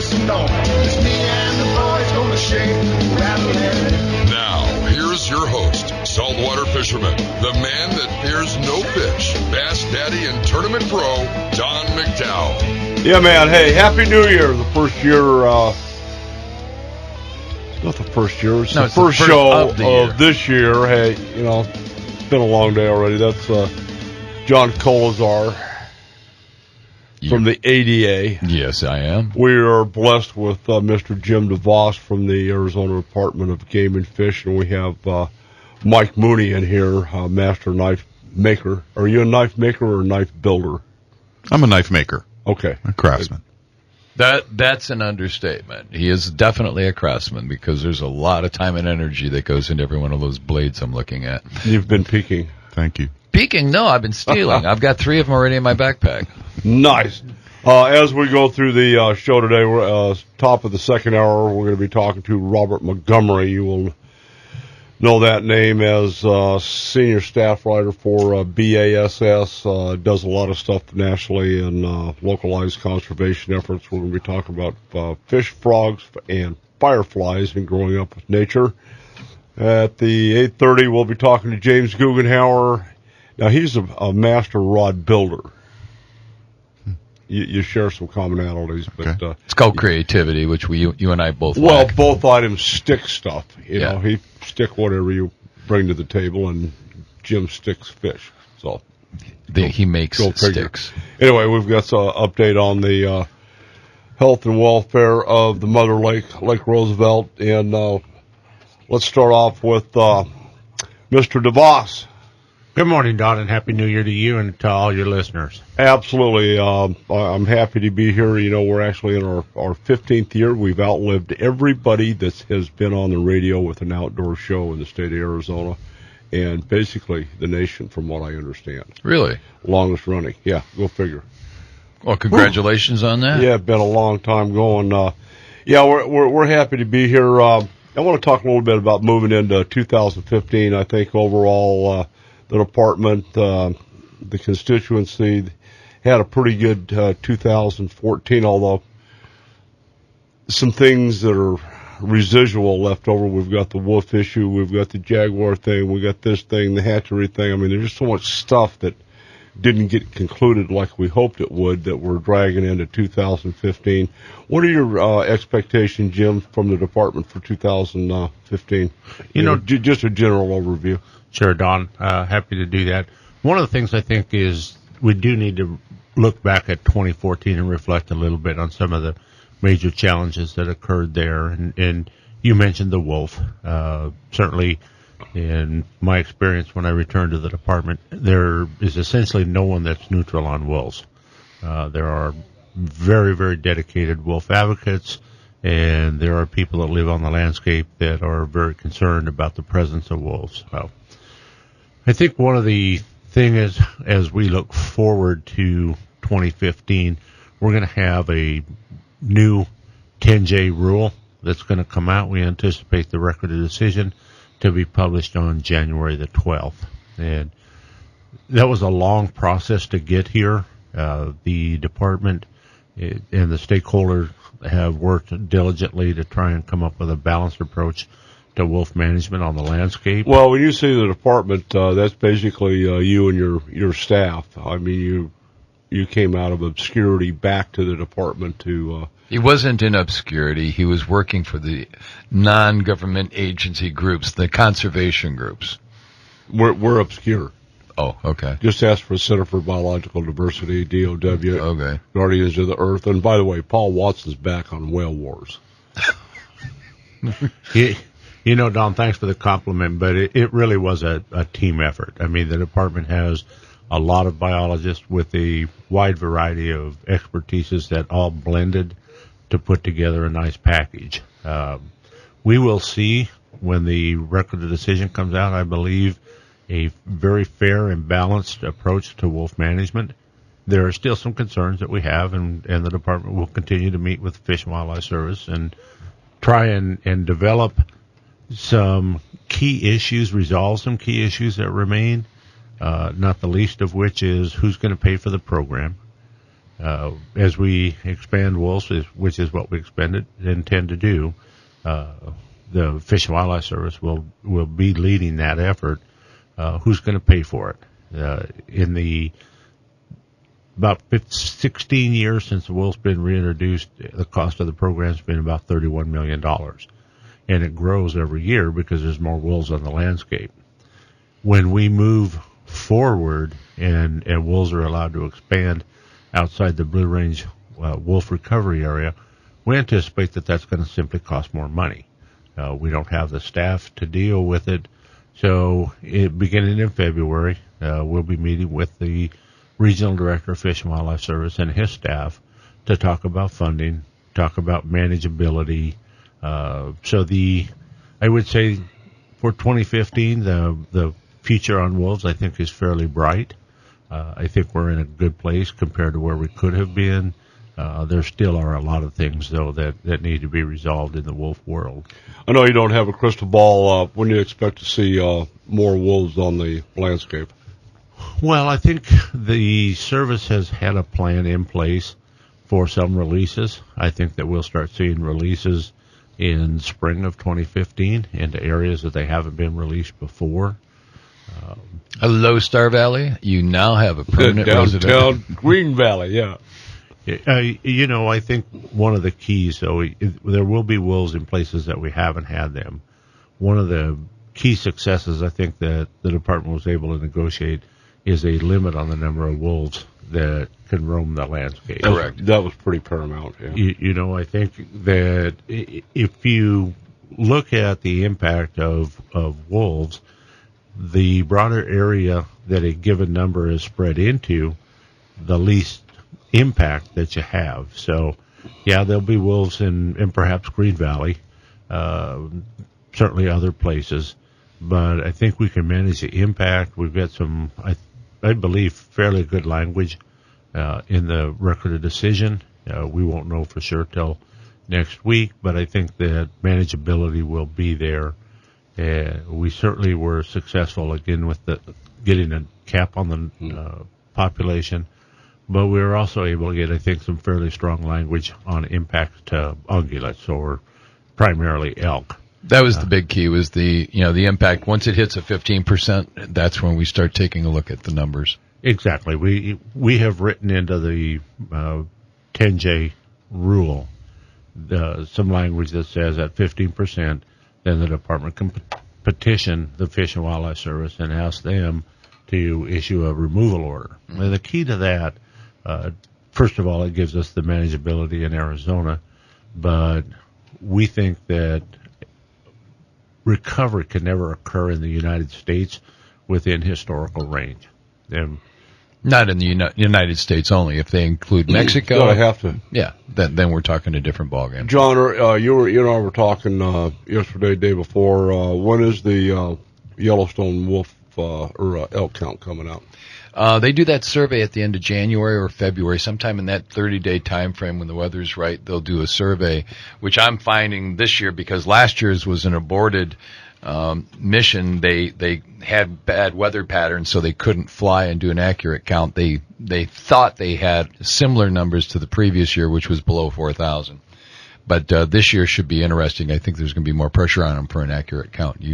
make some noise. It's me and the boys gonna shake, rattle, and Now, here's your host, saltwater fisherman, the man that fears no fish, bass daddy and tournament pro, Don McDowell. Yeah, man. Hey, Happy New Year. The first year, not the first year, it's the first show of this year. Hey, you know, it's been a long day already. That's John Colazar from the ADA. Yes, I am. We are blessed with Mr. Jim DeVos from the Arizona Department of Game and Fish, and we have Mike Mooney in here, master knife maker. Are you a knife maker or a knife builder? I'm a knife maker. Okay. A craftsman. That's an understatement. He is definitely a craftsman because there's a lot of time and energy that goes into every one of those blades I'm looking at. You've been peeking. Thank you. Peeking? No, I've been stealing. I've got 3 of them already in my backpack. Nice. As we go through the show today, we're top of the second hour, we're going to be talking to Robert Montgomery. You will know that name as senior staff writer for BASS. Does a lot of stuff nationally in localized conservation efforts. We're going to be talking about fish, frogs, and fireflies and growing up with nature. At the 8:30, we'll be talking to James Guggenhauer. Now, he's a master rod builder. You share some commonalities, but Okay. It's called creativity, which you and I both well, like. both items stick stuff. You Yeah. know, he stick whatever you bring to the table, and Jim sticks fish. So He makes go figure. sticks. Anyway, we've got an update on the health and welfare of the Mother Lake Roosevelt, and let's start off with Mr. DeVos. Good morning, Don, and Happy New Year to you and to all your listeners. Absolutely. I'm happy to be here. You know, we're actually in our 15th year. We've outlived everybody that has been on the radio with an outdoor show in the state of Arizona, and basically the nation, from what I understand. Really? Longest running. Yeah, go figure. Well, congratulations on that. Yeah, been a long time going. Yeah, we're happy to be here. I want to talk a little bit about moving into 2015. I think overall, the department, the constituency had a pretty good 2014, although some things that are residual left over. We've got the wolf issue, we've got the jaguar thing, we got this thing, the hatchery thing. I mean, there's just so much stuff that didn't get concluded like we hoped it would that we're dragging into 2015. What are your expectations, Jim, from the department for 2015? You know, just a general overview. Sure, Don. Happy to do that. One of the things I think is we do need to look back at 2014 and reflect a little bit on some of the major challenges that occurred there. And you mentioned the wolf. Certainly, in my experience when I returned to the department, there is essentially no one that's neutral on wolves. There are very, very dedicated wolf advocates, and there are people that live on the landscape that are very concerned about the presence of wolves. So I think one of the things as we look forward to 2015, we're going to have a new 10J rule that's going to come out. We anticipate the record of decision to be published on January the 12th. And that was a long process to get here. The department and the stakeholders have worked diligently to try and come up with a balanced approach to wolf management on the landscape. Well, when you say the department, that's basically you and your staff. I mean, you came out of obscurity back to the department to... He wasn't in obscurity. He was working for the non-government agency groups, the conservation groups. We're obscure. Oh, okay. Just ask for Center for Biological Diversity, DOW, Okay. Guardians of the Earth. And by the way, Paul Watson's back on Whale Wars. You know, Don, thanks for the compliment, but it really was a team effort. I mean, the department has a lot of biologists with a wide variety of expertises that all blended to put together a nice package. We will see when the record of decision comes out, I believe, a very fair and balanced approach to wolf management. There are still some concerns that we have, and the department will continue to meet with the Fish and Wildlife Service and try and develop some key issues, resolve some key issues that remain, not the least of which is who's going to pay for the program. As we expand wolves, which is what we intend to do, the Fish and Wildlife Service will be leading that effort. Who's going to pay for it? In the about 16 years since the wolf's been reintroduced, the cost of the program's been about $31 million. And it grows every year because there's more wolves on the landscape. When we move forward and wolves are allowed to expand outside the Blue Range wolf recovery area, we anticipate that that's going to simply cost more money. We don't have the staff to deal with it. So beginning in February, we'll be meeting with the Regional Director of Fish and Wildlife Service and his staff to talk about funding, talk about manageability. I would say for 2015, the future on wolves, I think, is fairly bright. I think we're in a good place compared to where we could have been. There still are a lot of things, though, that need to be resolved in the wolf world. I know you don't have a crystal ball. When do you expect to see more wolves on the landscape? Well, I think the service has had a plan in place for some releases. I think that we'll start seeing releases in spring of 2015 into areas that they haven't been released before. Hello, Star Valley. You now have a permanent resident. Downtown Green Valley, yeah. I think one of the keys, though, there will be wolves in places that we haven't had them. One of the key successes I think that the department was able to negotiate is a limit on the number of wolves that can roam the landscape. Correct. That was pretty paramount. Yeah. I think that if you look at the impact of wolves, the broader area that a given number is spread into, the least impact that you have. So, yeah, there'll be wolves in perhaps Green Valley, certainly other places, but I think we can manage the impact. We've got some, I believe, fairly good language in the record of decision. We won't know for sure till next week, but I think that manageability will be there. We certainly were successful again with getting a cap on the population, but we were also able to get, I think, some fairly strong language on impact to ungulates, or primarily elk. That was the big key, was the impact. Once it hits a 15%, that's when we start taking a look at the numbers. Exactly. We have written into the 10J rule some language that says at 15%, then the department can petition the Fish and Wildlife Service and ask them to issue a removal order. And the key to that, first of all, it gives us the manageability in Arizona, but we think that recovery can never occur in the United States within historical range. Not in the United States only. If they include Mexico, I have to. Yeah, then we're talking a different ballgame. John, you and I were talking yesterday, day before. When is the Yellowstone wolf or elk count coming out? They do that survey at the end of January or February, sometime in that 30-day time frame when the weather's right. They'll do a survey, which I'm finding this year, because last year's was an aborted mission. They had bad weather patterns, so they couldn't fly and do an accurate count. They thought they had similar numbers to the previous year, which was below 4,000. But this year should be interesting. I think there's going to be more pressure on them for an accurate count.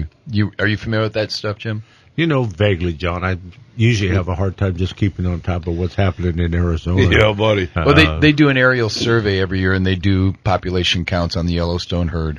Are you familiar with that stuff, Jim? Vaguely, John. I usually have a hard time just keeping on top of what's happening in Arizona. Yeah, buddy. Well, they do an aerial survey every year, and they do population counts on the Yellowstone herd.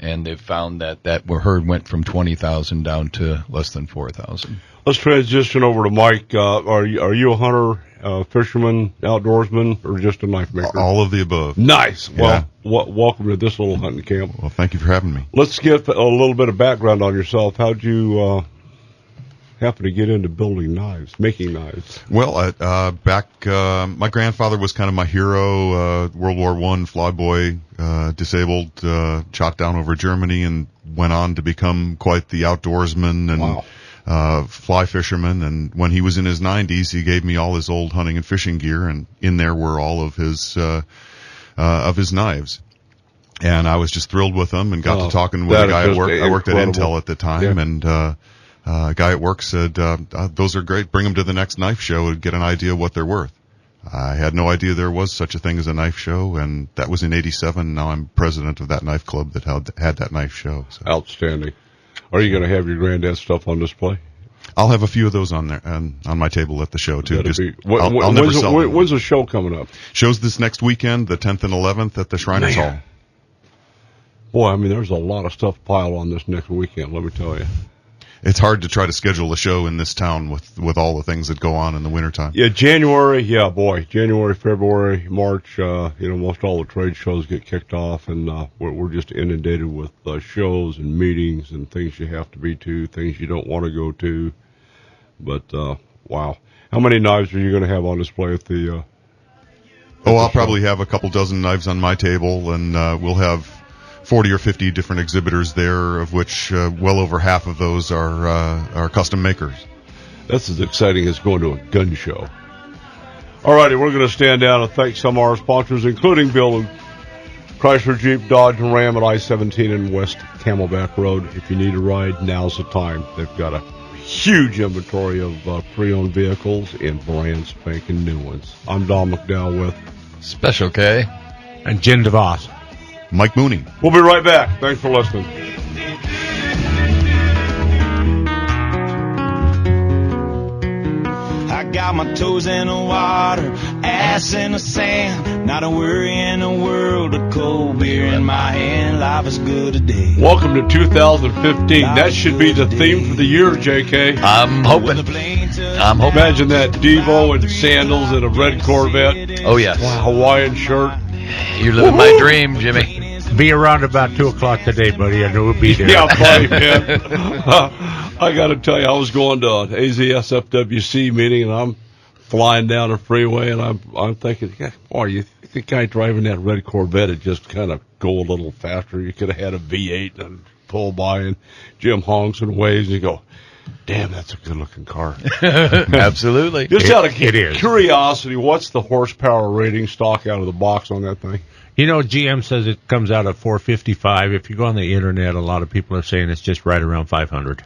And they've found that herd went from 20,000 down to less than 4,000. Let's transition over to Mike. Are you a hunter, fisherman, outdoorsman, or just a knife maker? All of the above. Nice. Yeah. Well, welcome to this little hunting camp. Well, thank you for having me. Let's get a little bit of background on yourself. How'd you happen to get into building knives, making knives? Well, my grandfather was kind of my hero. World War I, flyboy, disabled, shot down over Germany, and went on to become quite the outdoorsman and fly fisherman. And when he was in his 90s, he gave me all his old hunting and fishing gear, and in there were all of his knives. And I was just thrilled with them, and got to talking with a guy at work. I worked at Intel at the time, and a guy at work said, those are great. Bring them to the next knife show and get an idea of what they're worth. I had no idea there was such a thing as a knife show, and that was in '87. Now I'm president of that knife club that had that knife show. So. Outstanding. Are you going to have your granddad's stuff on display? I'll have a few of those on there and on my table at the show too. I'll never sell them. When's the show coming up? Show's this next weekend, the 10th and 11th at the Shriners Hall. Boy, I mean, there's a lot of stuff piled on this next weekend, let me tell you. It's hard to try to schedule a show in this town with all the things that go on in the wintertime. Yeah, January, February, March, most all the trade shows get kicked off, and we're just inundated with shows and meetings and things you have to be to, things you don't want to go to. But, wow. How many knives are you going to have on display at the I'll probably have a couple dozen knives on my table, and we'll have 40 or 50 different exhibitors there, of which well over half of those are custom makers. That's as exciting as going to a gun show. All righty, we're going to stand down and thank some of our sponsors, including Bill and Chrysler, Jeep, Dodge, and Ram at I-17 and West Camelback Road. If you need a ride, now's the time. They've got a huge inventory of pre-owned vehicles and brand spanking new ones. I'm Don McDowell with Special K and Jen DeVos. Mike Mooney. We'll be right back. Thanks for listening. I got my toes in the water, ass in the sand, not a worry in the world, a cold beer in my hand, life is good today. Welcome to 2015. That should be the theme for the year, JK. I'm hoping. Imagine that, Devo and sandals and a red Corvette. Oh, yes. Hawaiian shirt. You're living my dream, Jimmy. Be around about 2 o'clock today, buddy. I know we'll be there. Yeah, buddy, man. I got to tell you, I was going to an AZSFWC meeting, and I'm flying down the freeway, and I'm thinking, boy, you think the guy driving that red Corvette would just kind of go a little faster. You could have had a V8 and pull by, and Jim honks and waves, and you go, damn, that's a good-looking car. Absolutely. Just out of it is. curiosity, what's the horsepower rating stock out of the box on that thing? You know, GM says it comes out at 455. If you go on the internet, a lot of people are saying it's just right around 500.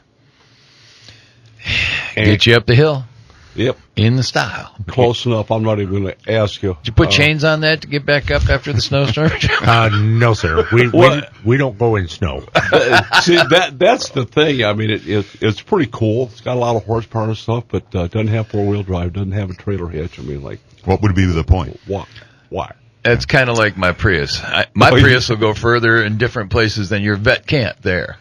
Get you up the hill. Yep. In the style. Close enough. I'm not even going to ask you. Did you put chains on that to get back up after the snowstorm? No, sir. We don't go in snow. See, that's the thing. I mean, it's pretty cool. It's got a lot of horsepower and stuff, but doesn't have four-wheel drive, doesn't have a trailer hitch. I mean, like, what would be the point? Why? It's kind of like my Prius. My Prius will go further in different places than your vet can't there.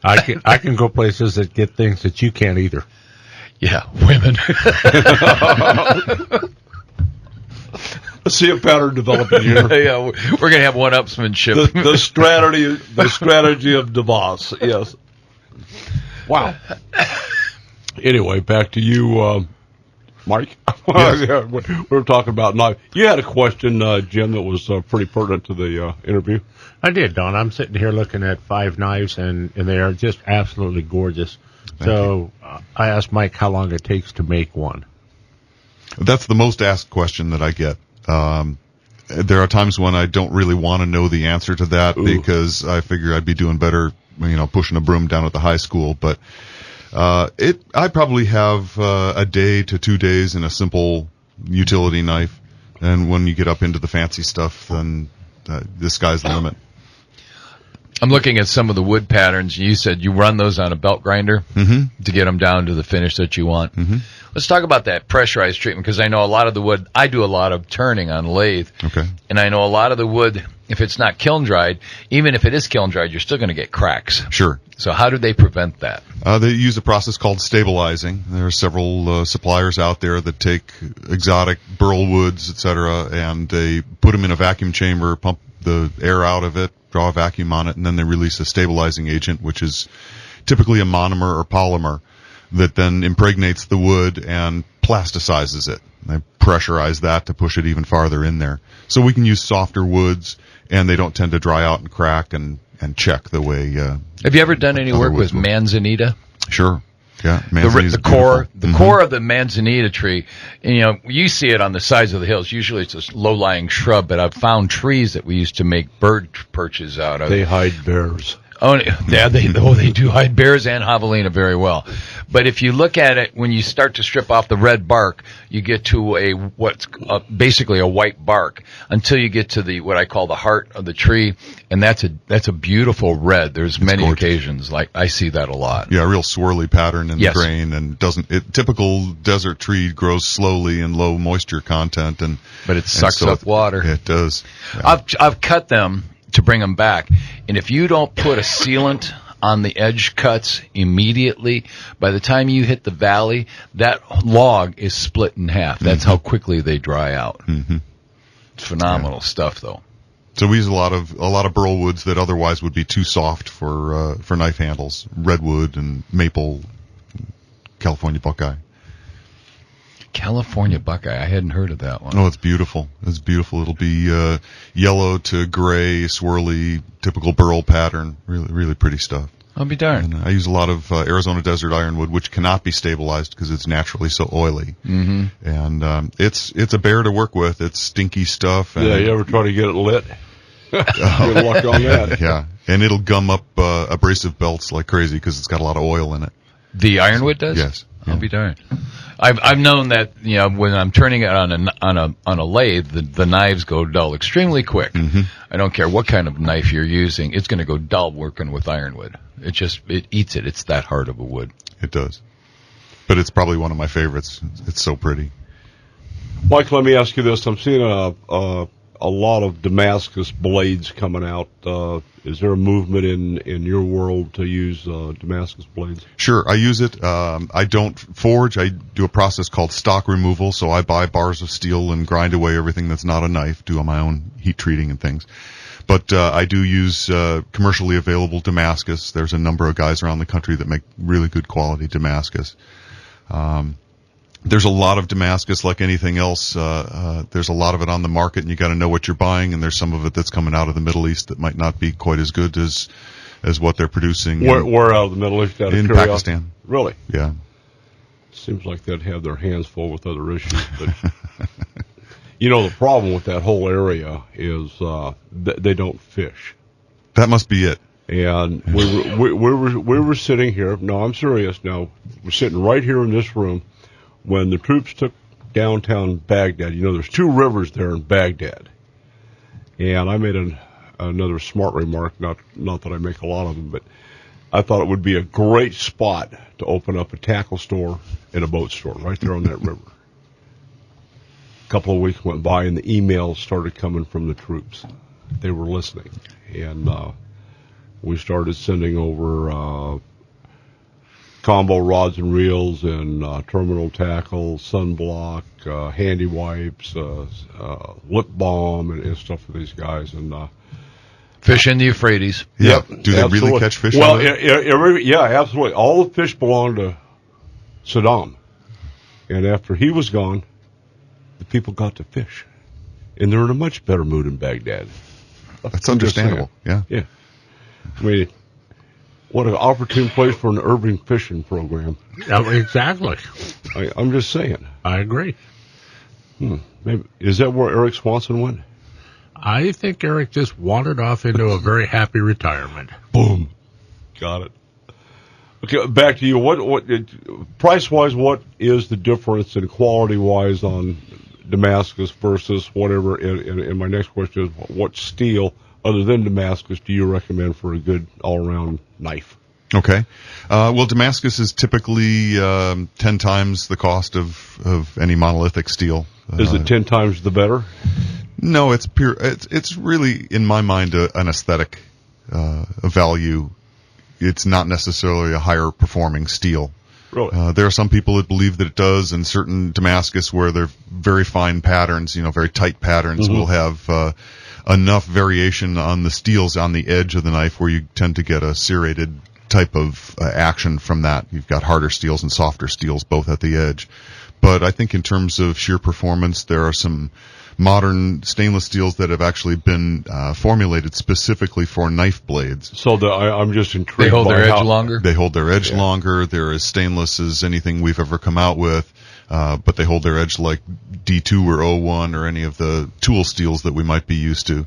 I can go places that get things that you can't either. Yeah, women. I see a pattern developing here. Yeah, we're going to have one-upsmanship. The strategy of DeVos. Yes. Wow. Anyway, back to you, Mike. Yes. We're talking about knife. You had a question, Jim, that was pretty pertinent to the interview. I did, Don. I'm sitting here looking at 5 knives, and they are just absolutely gorgeous. So I asked Mike how long it takes to make one. That's the most asked question that I get. There are times when I don't really want to know the answer to that because I figure I'd be doing better, pushing a broom down at the high school. But I probably have a day to 2 days in a simple utility knife, and when you get up into the fancy stuff, then the sky's the limit. I'm looking at some of the wood patterns. You said you run those on a belt grinder to get them down to the finish that you want. Mm-hmm. Let's talk about that pressurized treatment, because I know a lot of the wood, I do a lot of turning on lathe. Okay. And I know a lot of the wood, if it's not kiln dried, even if it is kiln dried, you're still going to get cracks. Sure. So how do they prevent that? They use a process called stabilizing. There are several suppliers out there that take exotic burl woods, etc., and they put them in a vacuum chamber, pump the air out of it, draw a vacuum on it, and then they release a stabilizing agent, which is typically a monomer or polymer that then impregnates the wood and plasticizes it. They pressurize that to push it even farther in there. So we can use softer woods, and they don't tend to dry out and crack and check the way. Have you ever done any work with manzanita? Sure. Yeah, the core of the manzanita tree, you see it on the sides of the hills. Usually it's a low-lying shrub, but I've found trees that we used to make bird perches out of. They hide bears. Oh, yeah, they do hide bears and javelina very well. But if you look at it, when you start to strip off the red bark, you get to what's basically a white bark until you get to what I call the heart of the tree, and that's a beautiful red. There's many occasions like I see that a lot. Yeah, a real swirly pattern in the grain, and typical desert tree grows slowly in low moisture content, but it sucks up water. It does. Yeah. I've cut them to bring them back, and if you don't put a sealant on the edge cuts immediately, by the time you hit the valley, that log is split in half. That's how quickly they dry out. Mm-hmm. It's phenomenal stuff, though. So we use a lot of burl woods that otherwise would be too soft for knife handles. Redwood and maple, California buckeye. California buckeye. I hadn't heard of that one. Oh, it's beautiful. It's beautiful. It'll be yellow to gray, swirly, typical burl pattern. Really, really pretty stuff. I'll be darned. And I use a lot of Arizona desert ironwood, which cannot be stabilized because it's naturally so oily. Mm-hmm. And it's a bear to work with. It's stinky stuff. And you ever try to get it lit? Good luck on that. Yeah, and it'll gum up abrasive belts like crazy because it's got a lot of oil in it. The ironwood does? Yes. I'll be darned. I've known that when I'm turning it on a lathe, the knives go dull extremely quick. Mm-hmm. I don't care what kind of knife you're using; it's going to go dull working with ironwood. It eats it. It's that hard of a wood. It does. But it's probably one of my favorites. It's so pretty. Mike, let me ask you this: I'm seeing a lot of Damascus blades coming out. Is there a movement in your world to use Damascus blades? Sure, I use it. I don't forge. I do a process called stock removal. So I buy bars of steel and grind away everything that's not a knife, do my own heat treating and things. But I do use commercially available Damascus. There's a number of guys around the country that make really good quality Damascus. There's a lot of Damascus, like anything else. There's a lot of it on the market, and you got to know what you're buying. And there's some of it that's coming out of the Middle East that might not be quite as good as what they're producing. Where out of the Middle East? In Pakistan. Really? Yeah. Seems like they'd have their hands full with other issues. But the problem with that whole area is they don't fish. That must be it. And we were sitting here. No, I'm serious. Now we're sitting right here in this room. When the troops took downtown Baghdad, there's two rivers there in Baghdad. And I made another smart remark, not that I make a lot of them, but I thought it would be a great spot to open up a tackle store and a boat store right there on that river. A couple of weeks went by and the emails started coming from the troops. They were listening. And we started sending over combo rods and reels and terminal tackle, sunblock, handy wipes, lip balm, and stuff for these guys. And fish in the Euphrates. Yep. Do they really catch fish? Well, yeah, absolutely. All the fish belonged to Saddam, and after he was gone, the people got to fish, and they're in a much better mood in Baghdad. That's understandable. Yeah. Yeah. I mean, what an opportune place for an urban fishing program. Exactly. I'm just saying. I agree. Maybe, is that where Eric Swanson went? I think Eric just wandered off into a very happy retirement. Boom. Got it. Okay, back to you. What price-wise, what is the difference in quality-wise on Damascus versus whatever? And my next question is, what steel other than Damascus do you recommend for a good all-around knife? Okay. Well, Damascus is typically 10 times the cost of any monolithic steel. Is it 10 times the better? No, it's pure. It's really, in my mind, an aesthetic value. It's not necessarily a higher performing steel. Really? There are some people that believe that it does, and certain Damascus where they're very fine patterns, very tight patterns, will have enough variation on the steels on the edge of the knife where you tend to get a serrated type of action from that. You've got harder steels and softer steels both at the edge. But I think in terms of sheer performance, there are some modern stainless steels that have actually been formulated specifically for knife blades. So I'm just intrigued. They hold their edge longer? They hold their edge longer. They're as stainless as anything we've ever come out with. But they hold their edge like D2 or O1 or any of the tool steels that we might be used to.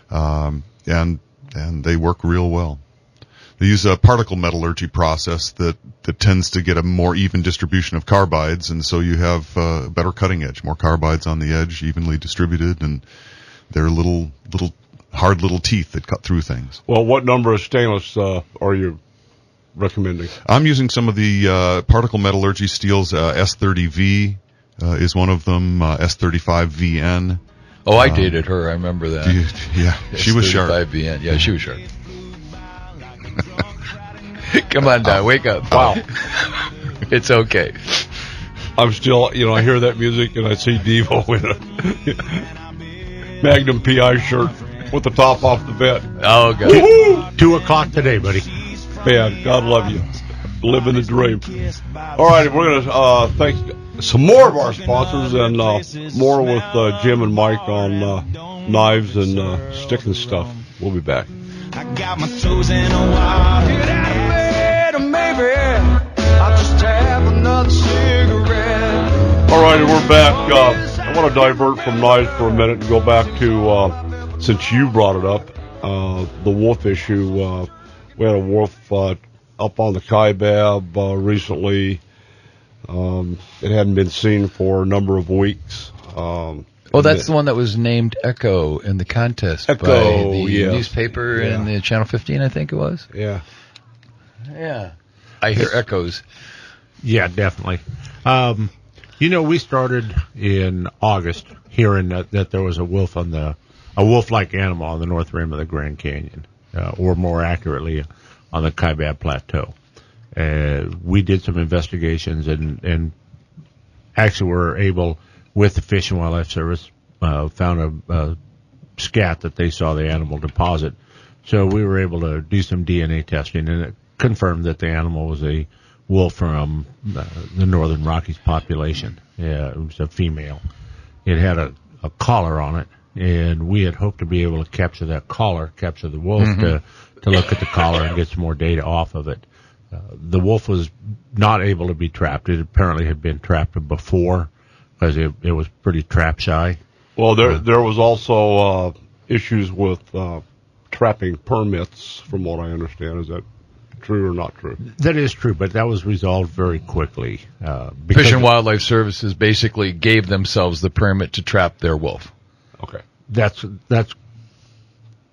And they work real well. They use a particle metallurgy process that tends to get a more even distribution of carbides, and so you have a better cutting edge, more carbides on the edge, evenly distributed, and they're hard little teeth that cut through things. Well, what number of stainless are you recommending? I'm using some of the particle metallurgy steels. S30V is one of them, S35VN. Oh, I dated her. I remember that. Yeah, she was sharp. VN. Yeah, she was sharp. Come on, Don, wake up. Wow. It's okay. I'm still, I hear that music and I see Devo in a Magnum PI shirt with the top off the bed. Oh, God. Woo-hoo! 2 o'clock today, buddy. Man, God love you. Living the dream. All right, we're going to thank some more of our sponsors and more with Jim and Mike on knives and stick and stuff. We'll be back. I got my toes in the water. Get out of bed, or maybe I'll just have another cigarette. All right, we're back. I want to divert from knives for a minute and go back to, since you brought it up, the wolf issue. We had a wolf up on the Kaibab recently. It hadn't been seen for a number of weeks. Oh, that's the one that was named Echo in the contest by the newspaper and the Channel 15, I think it was. Yeah. Yeah. I hear echoes. Yeah, definitely. We started in August hearing that there was a wolf-like animal on the north rim of the Grand Canyon, or more accurately, on the Kaibab Plateau. We did some investigations and actually were able, with the Fish and Wildlife Service, found a scat that they saw the animal deposit. So we were able to do some DNA testing, and it confirmed that the animal was a wolf from the Northern Rockies population. Yeah, it was a female. It had a collar on it, and we had hoped to be able to capture the wolf, to look at the collar and get some more data off of it. The wolf was not able to be trapped. It apparently had been trapped before, because it was pretty trap shy. Well, there was also issues with trapping permits, from what I understand. Is that true or not true? That is true, but that was resolved very quickly. Fish and Wildlife Services basically gave themselves the permit to trap their wolf. Okay. That's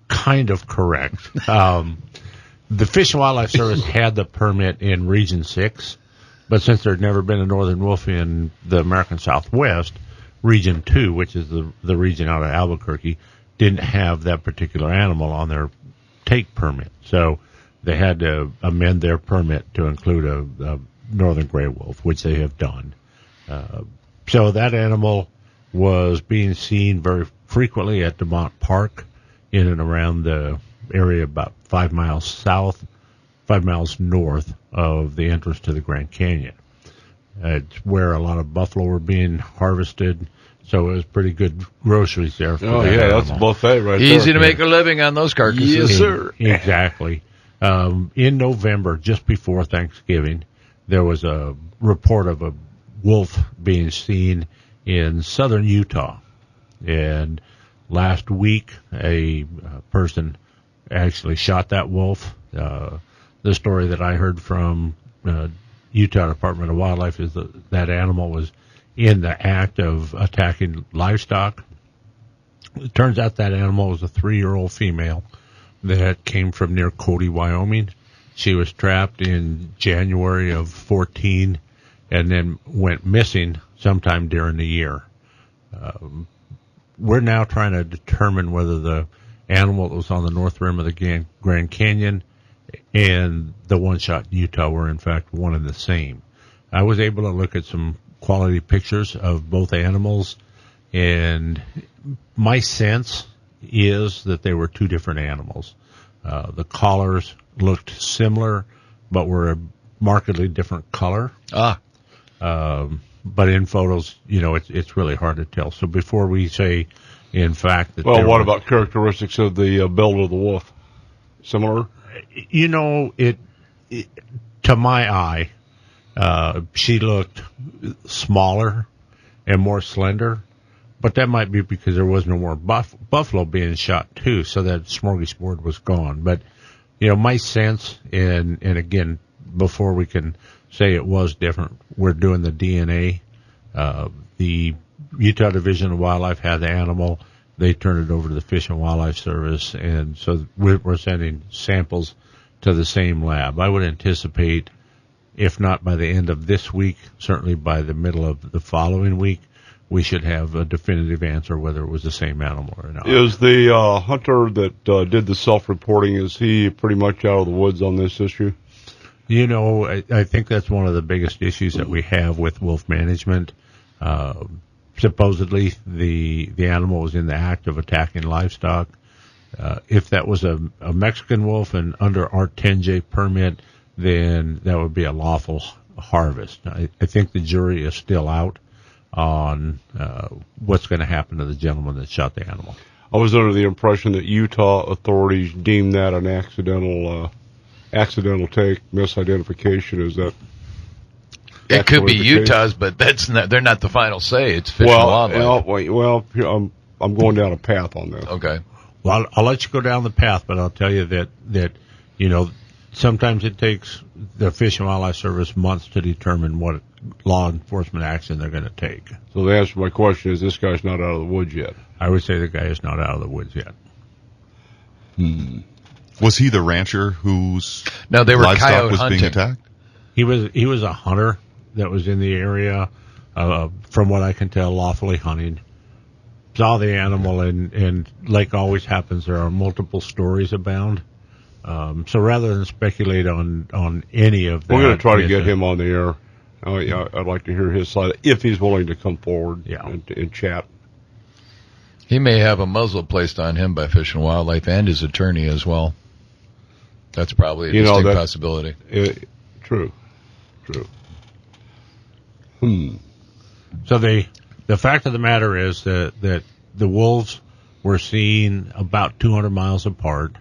kind of correct. The Fish and Wildlife Service had the permit in Region 6, but since there'd never been a northern wolf in the American Southwest, Region 2, which is the region out of Albuquerque, didn't have that particular animal on their take permit. So they had to amend their permit to include a northern gray wolf, which they have done. So that animal was being seen very frequently at DeMont Park, in and around the area about 5 miles north of the entrance to the Grand Canyon. It's where a lot of buffalo were being harvested, so it was pretty good groceries there. That's a buffet right there. Easy to make a living on those carcasses. Yes, sir. Exactly. In November, just before Thanksgiving, there was a report of a wolf being seen in southern Utah. And last week, a person actually shot that wolf. The story that I heard from Utah Department of Wildlife is that animal was in the act of attacking livestock. It turns out that animal was a 3-year-old female that came from near Cody, Wyoming. She was trapped in January of 14 and then went missing sometime during the year. We're now trying to determine whether the animal that was on the north rim of the Grand Canyon and the one shot in Utah were in fact one and the same. I was able to look at some quality pictures of both animals, and my sense is that they were two different animals. The collars looked similar, but were a markedly different color. But in photos, it's really hard to tell. So before we say, in fact, that what about characteristics of the build of the wolf? Similar? To my eye, she looked smaller and more slender, but that might be because there was no more buffalo being shot too, so that smorgasbord was gone. But my sense, and again, before we can say it was different, we're doing the DNA. The Utah Division of Wildlife had the animal. They turned it over to the Fish and Wildlife Service, and so we're sending samples to the same lab. I would anticipate, if not by the end of this week, certainly by the middle of the following week, we should have a definitive answer whether it was the same animal or not. Is the hunter that did the self-reporting, is he pretty much out of the woods on this issue? I think that's one of the biggest issues that we have with wolf management. Supposedly, the animal was in the act of attacking livestock. If that was a Mexican wolf and under our 10J permit, then that would be a lawful harvest. I think the jury is still out on what's going to happen to the gentleman that shot the animal. I was under the impression that Utah authorities deemed that an accidental take, misidentification. Is that? It could be Utah's, but they're not the final say. It's Fish and Wildlife. I'm going down a path on this. Okay. Well, I'll let you go down the path, but I'll tell you that sometimes it takes the Fish and Wildlife Service months to determine what law enforcement action they're going to take. So the answer to my question is this guy's not out of the woods yet. I would say the guy is not out of the woods yet. Was he the rancher whose they were livestock was hunting. being attacked? He was a hunter that was in the area, from what I can tell, lawfully hunting. Saw the animal, and like always happens, there are multiple stories abound. So rather than speculate on any of that, we're going to try to get him on the air. I'd like to hear his side if he's willing to come forward and chat. He may have a muzzle placed on him by Fish and Wildlife and his attorney as well. That's probably a distinct possibility. True. So the fact of the matter is that the wolves were seen about 200 miles apart.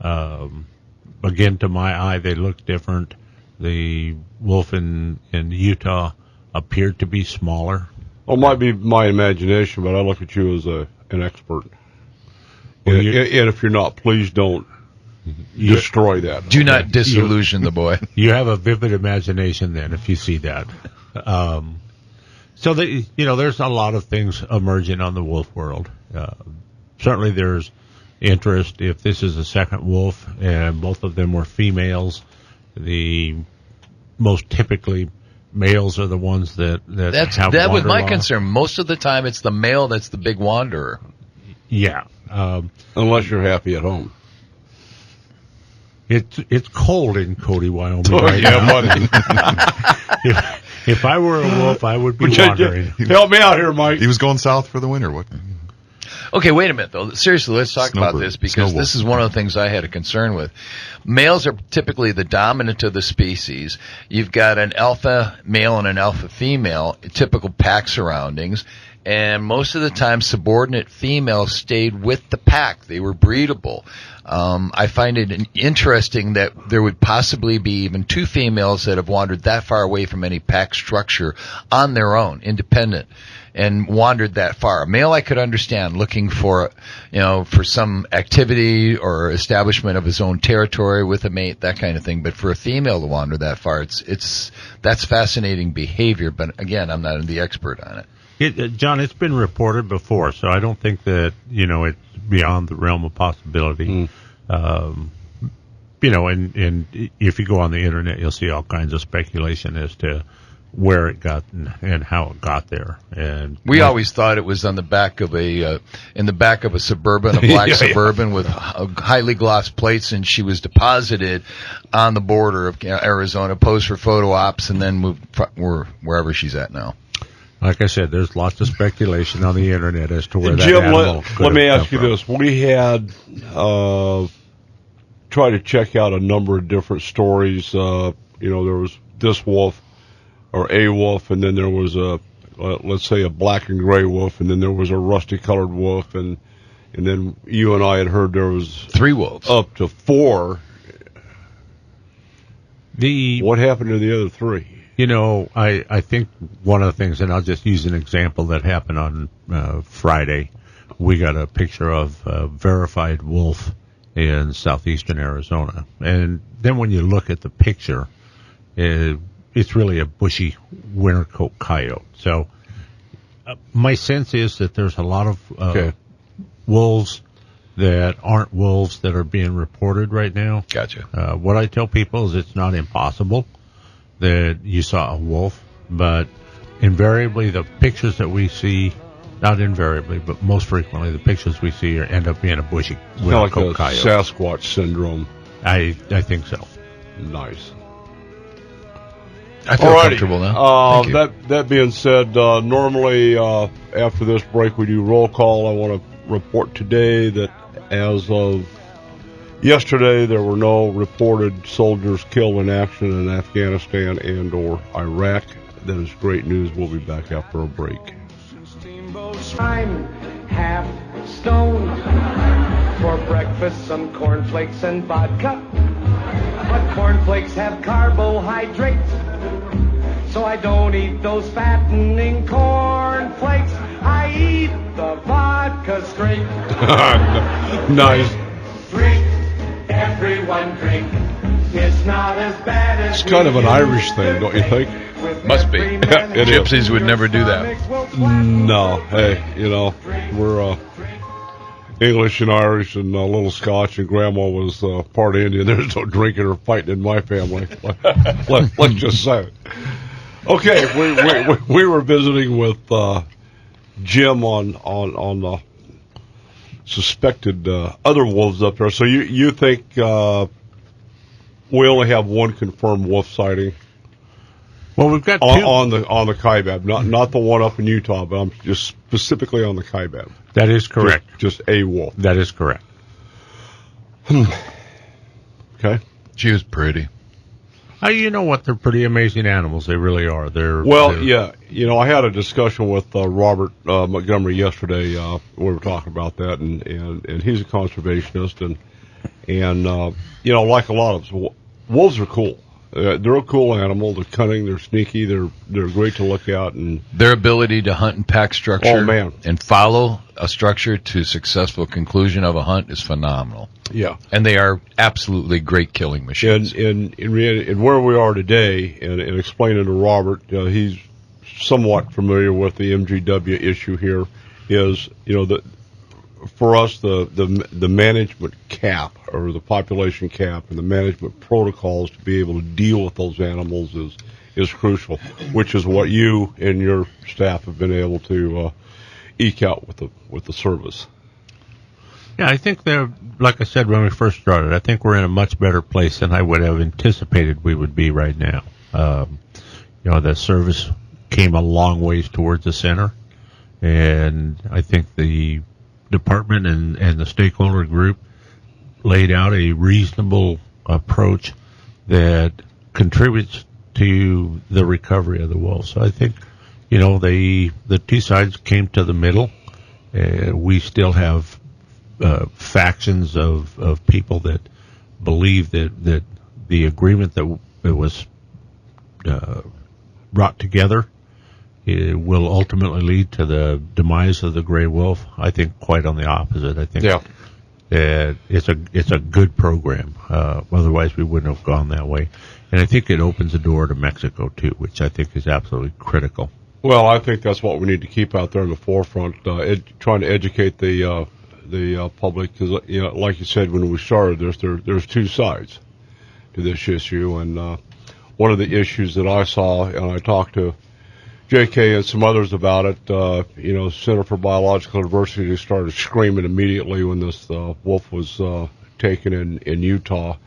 Again, to my eye, they look different. The wolf in Utah appeared to be smaller. Well, it might be my imagination, but I look at you as an expert. Well, and if you're not, please don't destroy that. Do not disillusion the boy. You have a vivid imagination then if you see that. So there's a lot of things emerging on the wolf world. Certainly there's interest if this is a second wolf and both of them were females. The most typically males are the ones that that was my concern. Most of the time it's the male that's the big wanderer. Yeah. Unless you're happy at home. It's cold in Cody, Wyoming right now. Buddy. If I were a wolf, I would be wandering. Help me out here, Mike. He was going south for the winter. What? Okay, wait a minute, though. Seriously, let's talk about this because this is one of the things I had a concern with. Males are typically the dominant of the species. You've got an alpha male and an alpha female, typical pack surroundings, and most of the time subordinate females stayed with the pack. They were breedable. I find it interesting that there would possibly be even two females that have wandered that far away from any pack structure on their own, independent, and wandered that far. A male I could understand looking for some activity or establishment of his own territory with a mate, that kind of thing. But for a female to wander that far, that's fascinating behavior. But again, I'm not the expert on it. John, it's been reported before, so I don't think that it's beyond the realm of possibility. And if you go on the internet, you'll see all kinds of speculation as to where it got and how it got there. And we always thought it was on the back of in the back of a Suburban, a black Suburban with highly glossed plates, and she was deposited on the border of Arizona, posed for photo ops, and then moved wherever she's at now. Like I said, there's lots of speculation on the internet as to where that Jim, animal let me ask you this. We had tried to check out a number of different stories. There was this wolf or a wolf, and then there was let's say a black and gray wolf, and then there was a rusty colored wolf, and then you and I had heard there was 3 wolves. Up to 4. What happened to the other 3? I think one of the things, and I'll just use an example that happened on Friday. We got a picture of a verified wolf in southeastern Arizona. And then when you look at the picture, it's really a bushy winter coat coyote. So my sense is that there's a lot of wolves that aren't wolves that are being reported right now. Gotcha. What I tell people is it's not impossible that you saw a wolf, but invariably the pictures that we see, not invariably, but most frequently the pictures we see end up being a bushy winter coat coyote. Sasquatch syndrome. I think so. Nice. I feel comfortable now. That being said, normally after this break we do roll call. I want to report today that as of yesterday there were no reported soldiers killed in action in Afghanistan and or Iraq. That is great news. We'll be back after a break. I'm half stoned. For breakfast some cornflakes and vodka. But cornflakes have carbohydrates, so I don't eat those fattening cornflakes. I eat the vodka straight. Nice. Drink, everyone drink. It's not as bad as it's kind of an Irish thing, don't you think? Must be. Gypsies would never do that. No. Hey, we're English and Irish and a little Scotch, and Grandma was part Indian. There's no drinking or fighting in my family. Let's just say it. Okay, we were visiting with Jim on the suspected other wolves up there. So you think we only have one confirmed wolf sighting? Well, we've got two on the Kaibab, not the one up in Utah, but I'm just specifically on the Kaibab. That is correct. Just a wolf. That is correct. Okay. She was pretty. You know what? They're pretty amazing animals. They really are. Yeah. I had a discussion with Robert Montgomery yesterday. We were talking about that, and he's a conservationist, and like a lot of us, wolves are cool. They're a cool animal. They're cunning. They're sneaky. They're great to look at, and their ability to hunt and pack structure and follow a structure to successful conclusion of a hunt is phenomenal. Yeah, and they are absolutely great killing machines. And where we are today, and explaining to Robert, he's somewhat familiar with the MGW issue here. Is that for us the management cap or the population cap and the management protocols to be able to deal with those animals is crucial, which is what you and your staff have been able to eke out with the service. Yeah, I think like I said when we first started, I think we're in a much better place than I would have anticipated we would be right now. The service came a long ways towards the center, and I think the department and the stakeholder group laid out a reasonable approach that contributes to the recovery of the wolves. So I think, the two sides came to the middle. We still have factions of people that believe that the agreement that was brought together it will ultimately lead to the demise of the gray wolf. I think quite on the opposite. I think that it's a good program. Otherwise, we wouldn't have gone that way. And I think it opens the door to Mexico too, which I think is absolutely critical. Well, I think that's what we need to keep out there in the forefront, trying to educate the public, because like you said when we started, there's two sides to this issue, and one of the issues that I saw, and I talked to JK and some others about it, Center for Biological Diversity started screaming immediately when this wolf was taken in Utah.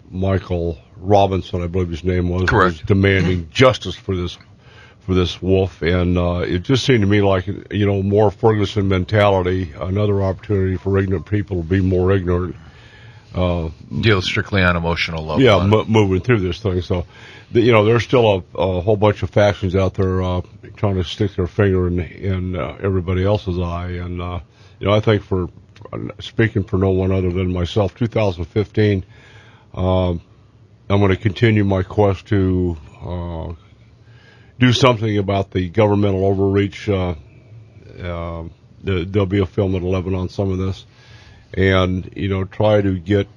Michael Robinson, I believe his name was demanding justice for this wolf, and it just seemed to me like more Ferguson mentality, another opportunity for ignorant people to be more ignorant. Deal strictly on emotional level. Yeah, moving through this thing. So, there's still a whole bunch of factions out there trying to stick their finger in everybody else's eye. And, I think for speaking for no one other than myself, 2015, I'm going to continue my quest to do something about the governmental overreach. There'll be a film at 11 on some of this. and, try to get,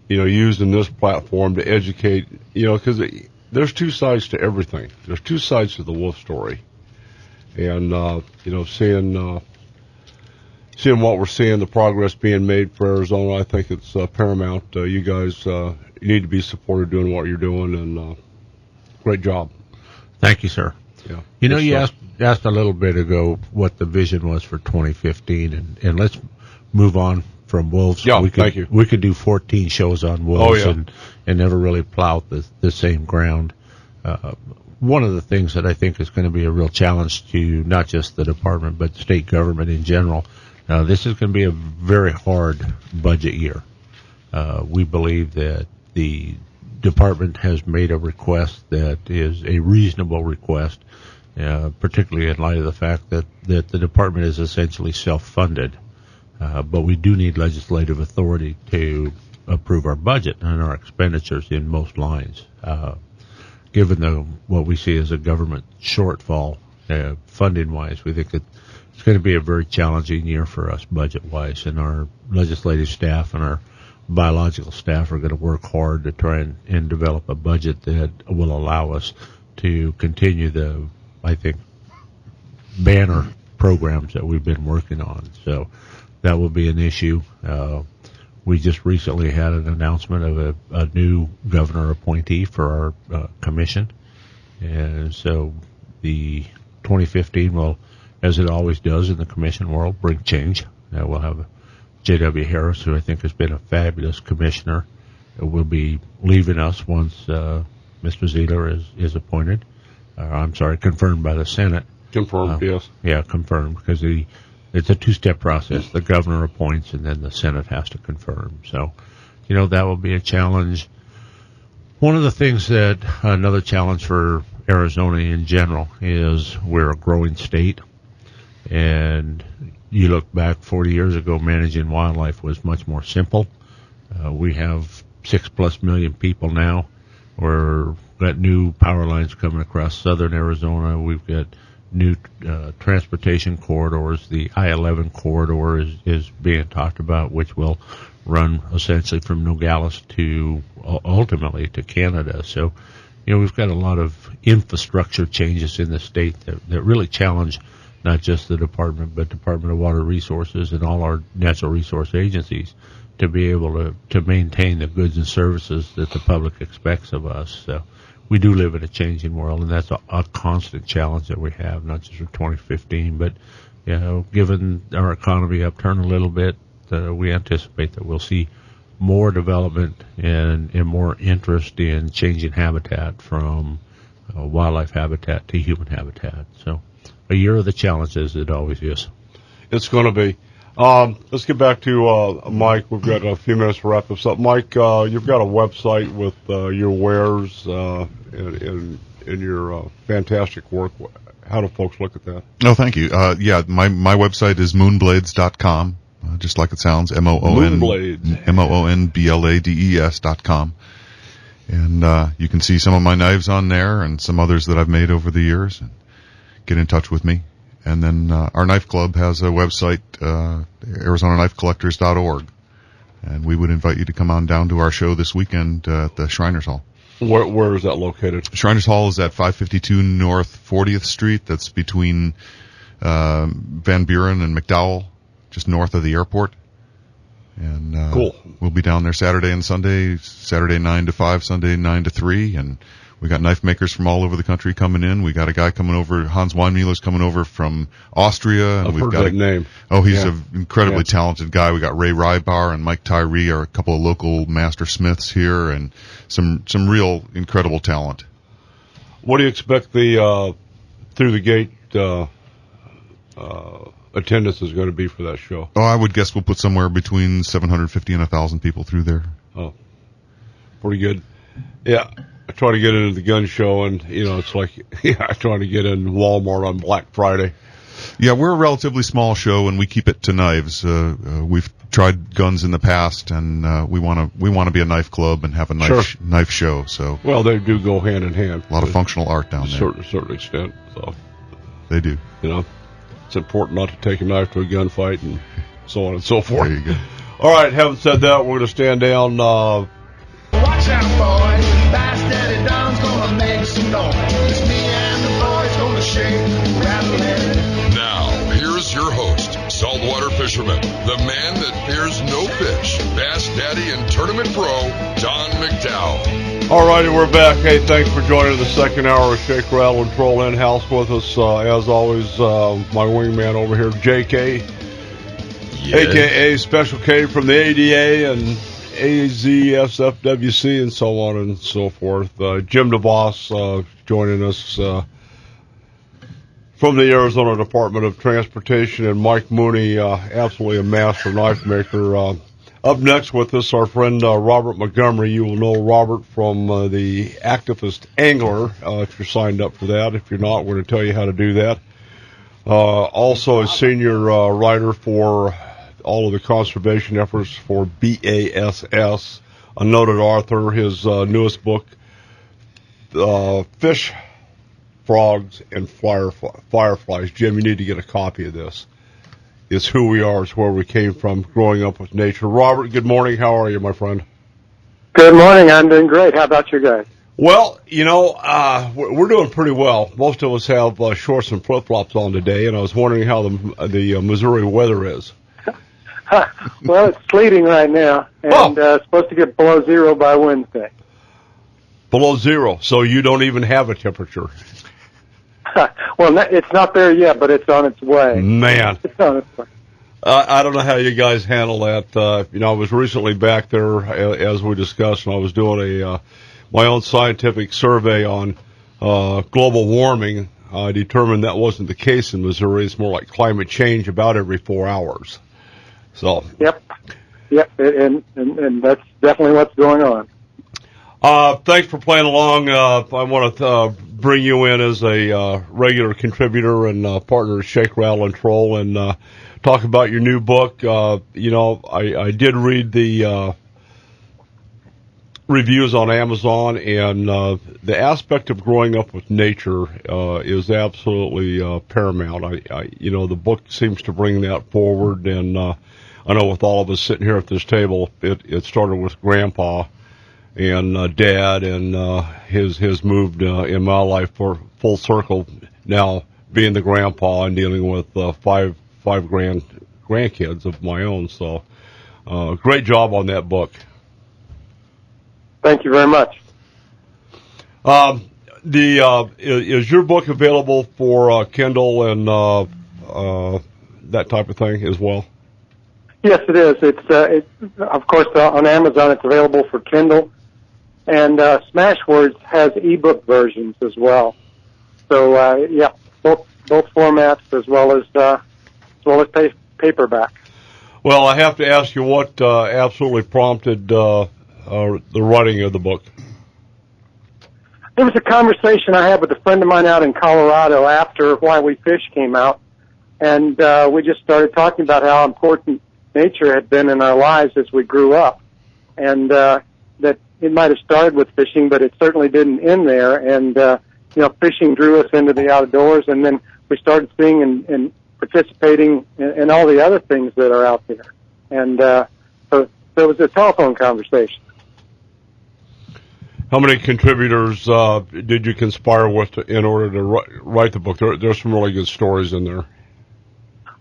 using this platform to educate, because there's two sides to everything. There's two sides to the wolf story. And, seeing what we're seeing, the progress being made for Arizona, I think it's paramount. You guys need to be supported doing what you're doing, and great job. Thank you, sir. Yeah. You asked a little bit ago what the vision was for 2015, and let's move on from wolves. Yeah, thank you. We could do 14 shows on wolves and never really plow the same ground. One of the things that I think is going to be a real challenge to not just the department but state government in general, this is going to be a very hard budget year. We believe that the department has made a request that is a reasonable request, particularly in light of the fact that the department is essentially self-funded. But we do need legislative authority to approve our budget and our expenditures in most lines. Given what we see as a government shortfall funding-wise, we think it's going to be a very challenging year for us budget-wise, and our legislative staff and our biological staff are going to work hard to try and develop a budget that will allow us to continue the, I think, banner programs that we've been working on. So that will be an issue. We just recently had an announcement of a new governor appointee for our commission. And so the 2015 will, as it always does in the commission world, bring change. We'll have J.W. Harris, who I think has been a fabulous commissioner, will be leaving us once Mr. Zeeler is appointed. Confirmed by the Senate. Confirmed, yes. Yeah, confirmed, because it's a two-step process. The governor appoints, and then the Senate has to confirm. So, that will be a challenge. One of the things another challenge for Arizona in general is we're a growing state. And you look back 40 years ago, managing wildlife was much more simple. We have 6+ million people now. We've got new power lines coming across southern Arizona. We've got new transportation corridors. The I-11 corridor is being talked about, which will run essentially from Nogales to ultimately to Canada. So, we've got a lot of infrastructure changes in the state that really challenge not just the department, but Department of Water Resources and all our natural resource agencies to be able to maintain the goods and services that the public expects of us. So we do live in a changing world, and that's a constant challenge that we have, not just for 2015, but, given our economy upturn a little bit, we anticipate that we'll see more development and more interest in changing habitat from wildlife habitat to human habitat. So a year of the challenges, it always is. It's going to be. Let's get back to Mike. We've got a few minutes to wrap this up. Mike, you've got a website with your wares and your fantastic work. How do folks look at that? Oh, thank you. My website is moonblades.com, just like it sounds, moonblades.com. And you can see some of my knives on there and some others that I've made over the years. And get in touch with me. And then our knife club has a website, ArizonaKnifeCollectors.org. And we would invite you to come on down to our show this weekend at the Shriners Hall. Where is that located? Shriners Hall is at 552 North 40th Street. That's between Van Buren and McDowell, just north of the airport. And cool. We'll be down there Saturday and Sunday, Saturday 9 to 5, Sunday 9 to 3. And we got knife makers from all over the country coming in. We got a guy coming over, Hans Weinmüller's coming over from Austria. And I've heard that name. Oh, he's an incredibly talented guy. We got Ray Rybar and Mike Tyree are a couple of local master smiths here, and some real incredible talent. What do you expect the through the gate attendance is going to be for that show? Oh, I would guess we'll put somewhere between 750 and 1,000 people through there. Oh, pretty good. Yeah. I try to get into the gun show, and, it's like, I try to get in Walmart on Black Friday. Yeah, we're a relatively small show, and we keep it to knives. We've tried guns in the past, and we want to be a knife club and have a knife show. So, well, they do go hand in hand. A lot of functional art down there. To a certain extent. So they do. It's important not to take a knife to a gunfight and so on and so forth. There you go. All right, having said that, we're going to stand down. Watch out, boys. Bass Daddy Don's gonna make some noise. It's me and the boys gonna shake, rattle, and... Now, here's your host, saltwater fisherman, the man that fears no fish, Bass Daddy and Tournament Pro, Don McDowell. All righty, we're back. Hey, thanks for joining the second hour of Shake, Rattle, and Troll in-house with us. As always, my wingman over here, JK, a.k.a. Special K from the ADA and AZSFWC and so on and so forth. Jim DeVos joining us from the Arizona Department of Transportation, and Mike Mooney, absolutely a master knife maker. Up next with us, our friend Robert Montgomery. You will know Robert from the Activist Angler, if you're signed up for that. If you're not, we're going to tell you how to do that. Also a senior writer for all of the conservation efforts for BASS, a noted author. His newest book, Fish, Frogs, and Fireflies. Jim, you need to get a copy of this. It's who we are. It's where we came from, growing up with nature. Robert, good morning. How are you, my friend? Good morning. I'm doing great. How about you guys? Well, you know, we're doing pretty well. Most of us have shorts and flip-flops on today, and I was wondering how the Missouri weather is. Well, it's sleeting right now, and it's supposed to get below zero by Wednesday. Below zero, so you don't even have a temperature. Well, it's not there yet, but it's on its way. Man. It's on its way. I don't know how you guys handle that. You know, I was recently back there, as we discussed, and I was doing my own scientific survey on global warming. I determined that wasn't the case in Missouri. It's more like climate change about every 4 hours. So. Yep, and that's definitely what's going on. Thanks for playing along. I want to bring you in as a regular contributor and partner to Shake, Rattle, and Troll, and talk about your new book. You know, I did read the reviews on Amazon, and the aspect of growing up with nature is absolutely paramount. You know, the book seems to bring that forward, and I know with all of us sitting here at this table, it started with Grandpa and Dad, and his moved in my life for full circle now, being the grandpa and dealing with five grandkids of my own. So great job on that book. Thank you very much. Is your book available for Kindle and that type of thing as well? Yes, it is. It's of course on Amazon. It's available for Kindle, and Smashwords has ebook versions as well. So yeah, both formats as well as paperback. Well, I have to ask you what absolutely prompted the writing of the book. It was a conversation I had with a friend of mine out in Colorado after Why We Fish came out, and we just started talking about how important nature had been in our lives as we grew up, and that it might have started with fishing, but it certainly didn't end there. And you know, fishing drew us into the outdoors, and then we started seeing and participating in all the other things that are out there. And so it was a telephone conversation. How many contributors did you conspire with in order to write the book? There's some really good stories in there.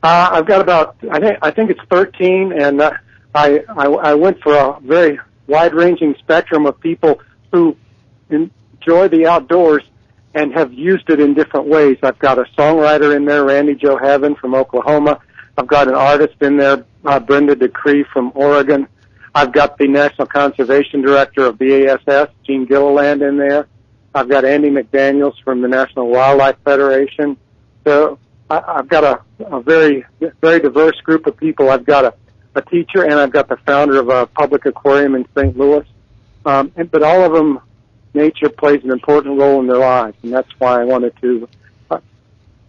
I've got about, I think it's 13, and I went for a very wide-ranging spectrum of people who enjoy the outdoors and have used it in different ways. I've got a songwriter in there, Randy Joe Heaven from Oklahoma. I've got an artist in there, Brenda Decree from Oregon. I've got the National Conservation Director of BASS, Gene Gilliland, in there. I've got Andy McDaniels from the National Wildlife Federation. So I've got a very, very diverse group of people. I've got a teacher, and I've got the founder of a public aquarium in St. Louis. But all of them, nature plays an important role in their lives, and that's why I wanted to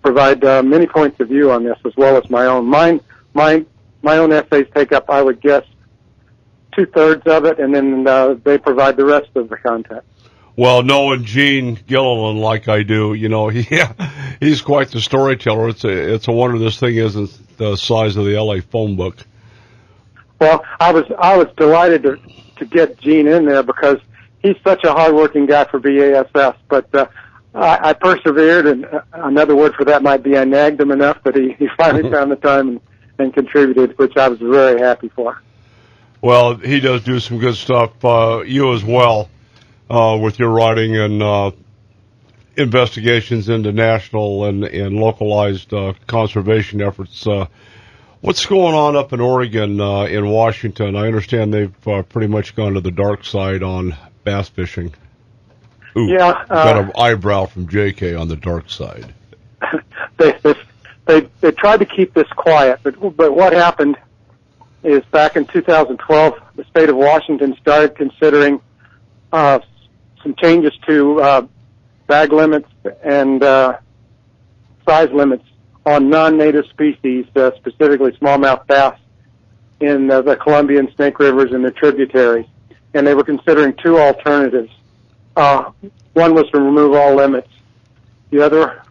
provide many points of view on this, as well as my own. My own essays take up, I would guess, 2/3 of it, and then they provide the rest of the content. Well, knowing Gene Gilliland like I do, you know, he's quite the storyteller. It's a wonder this thing isn't the size of the LA phone book. Well, I was delighted to get Gene in there because he's such a hardworking guy for BASS. But I persevered, and another word for that might be I nagged him enough that he finally found the time and contributed, which I was very happy for. Well, he does do some good stuff. You as well, with your writing and investigations into national and localized conservation efforts. What's going on up in Oregon, in Washington? I understand they've pretty much gone to the dark side on bass fishing. Ooh, yeah, got an eyebrow from JK on the dark side. They tried to keep this quiet, but what happened is back in 2012, the state of Washington started considering some changes to bag limits and size limits on non-native species, specifically smallmouth bass in the Columbia and Snake Rivers and their tributaries. And they were considering two alternatives. One was to remove all limits. The other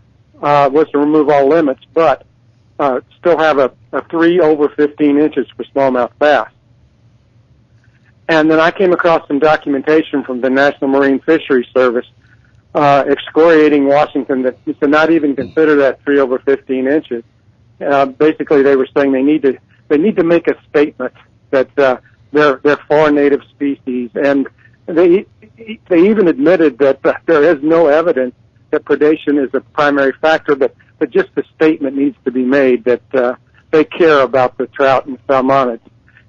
was to remove all limits, but still have a 3 over 15 inches for smallmouth bass. And then I came across some documentation from the National Marine Fisheries Service excoriating Washington that to not even consider that 3 over 15 inches. Basically, they were saying they need to make a statement that they're for native species, and they even admitted that there is no evidence that predation is a primary factor, but just the statement needs to be made that they care about the trout and salmonids.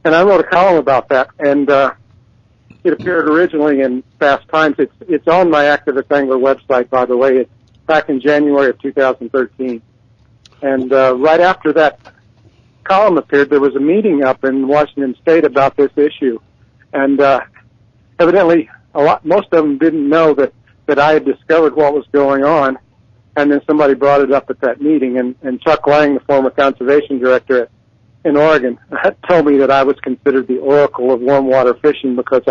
And I wrote a column about that, and it appeared originally in Fast Times. It's on my Activist Angler website, by the way. It's back in January of 2013. And right after that column appeared, there was a meeting up in Washington State about this issue. And evidently, most of them didn't know that I had discovered what was going on. And then somebody brought it up at that meeting. And Chuck Lang, the former conservation director in Oregon, told me that I was considered the oracle of warm water fishing because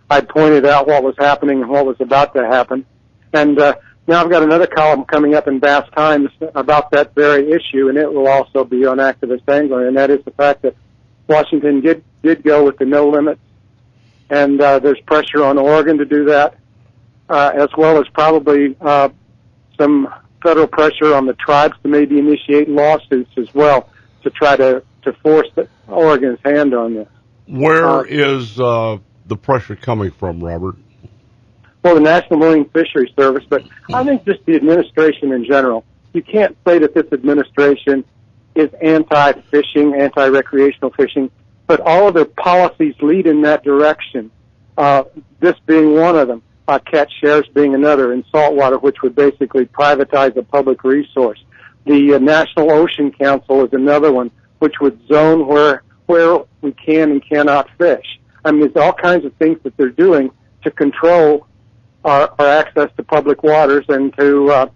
I pointed out what was happening and what was about to happen. And now I've got another column coming up in Bass Times about that very issue, and it will also be on Activist Angler, and that is the fact that Washington did go with the no limits, and there's pressure on Oregon to do that, as well as probably some federal pressure on the tribes to maybe initiate lawsuits as well to try to force Oregon's hand on this. Where is the pressure coming from, Robert? Well, the National Marine Fisheries Service, but I think just the administration in general. You can't say that this administration is anti-fishing, anti-recreational fishing, but all of their policies lead in that direction, this being one of them, catch shares being another, and saltwater, which would basically privatize a public resource. The National Ocean Council is another one, which would zone where we can and cannot fish. I mean, there's all kinds of things that they're doing to control our access to public waters and to,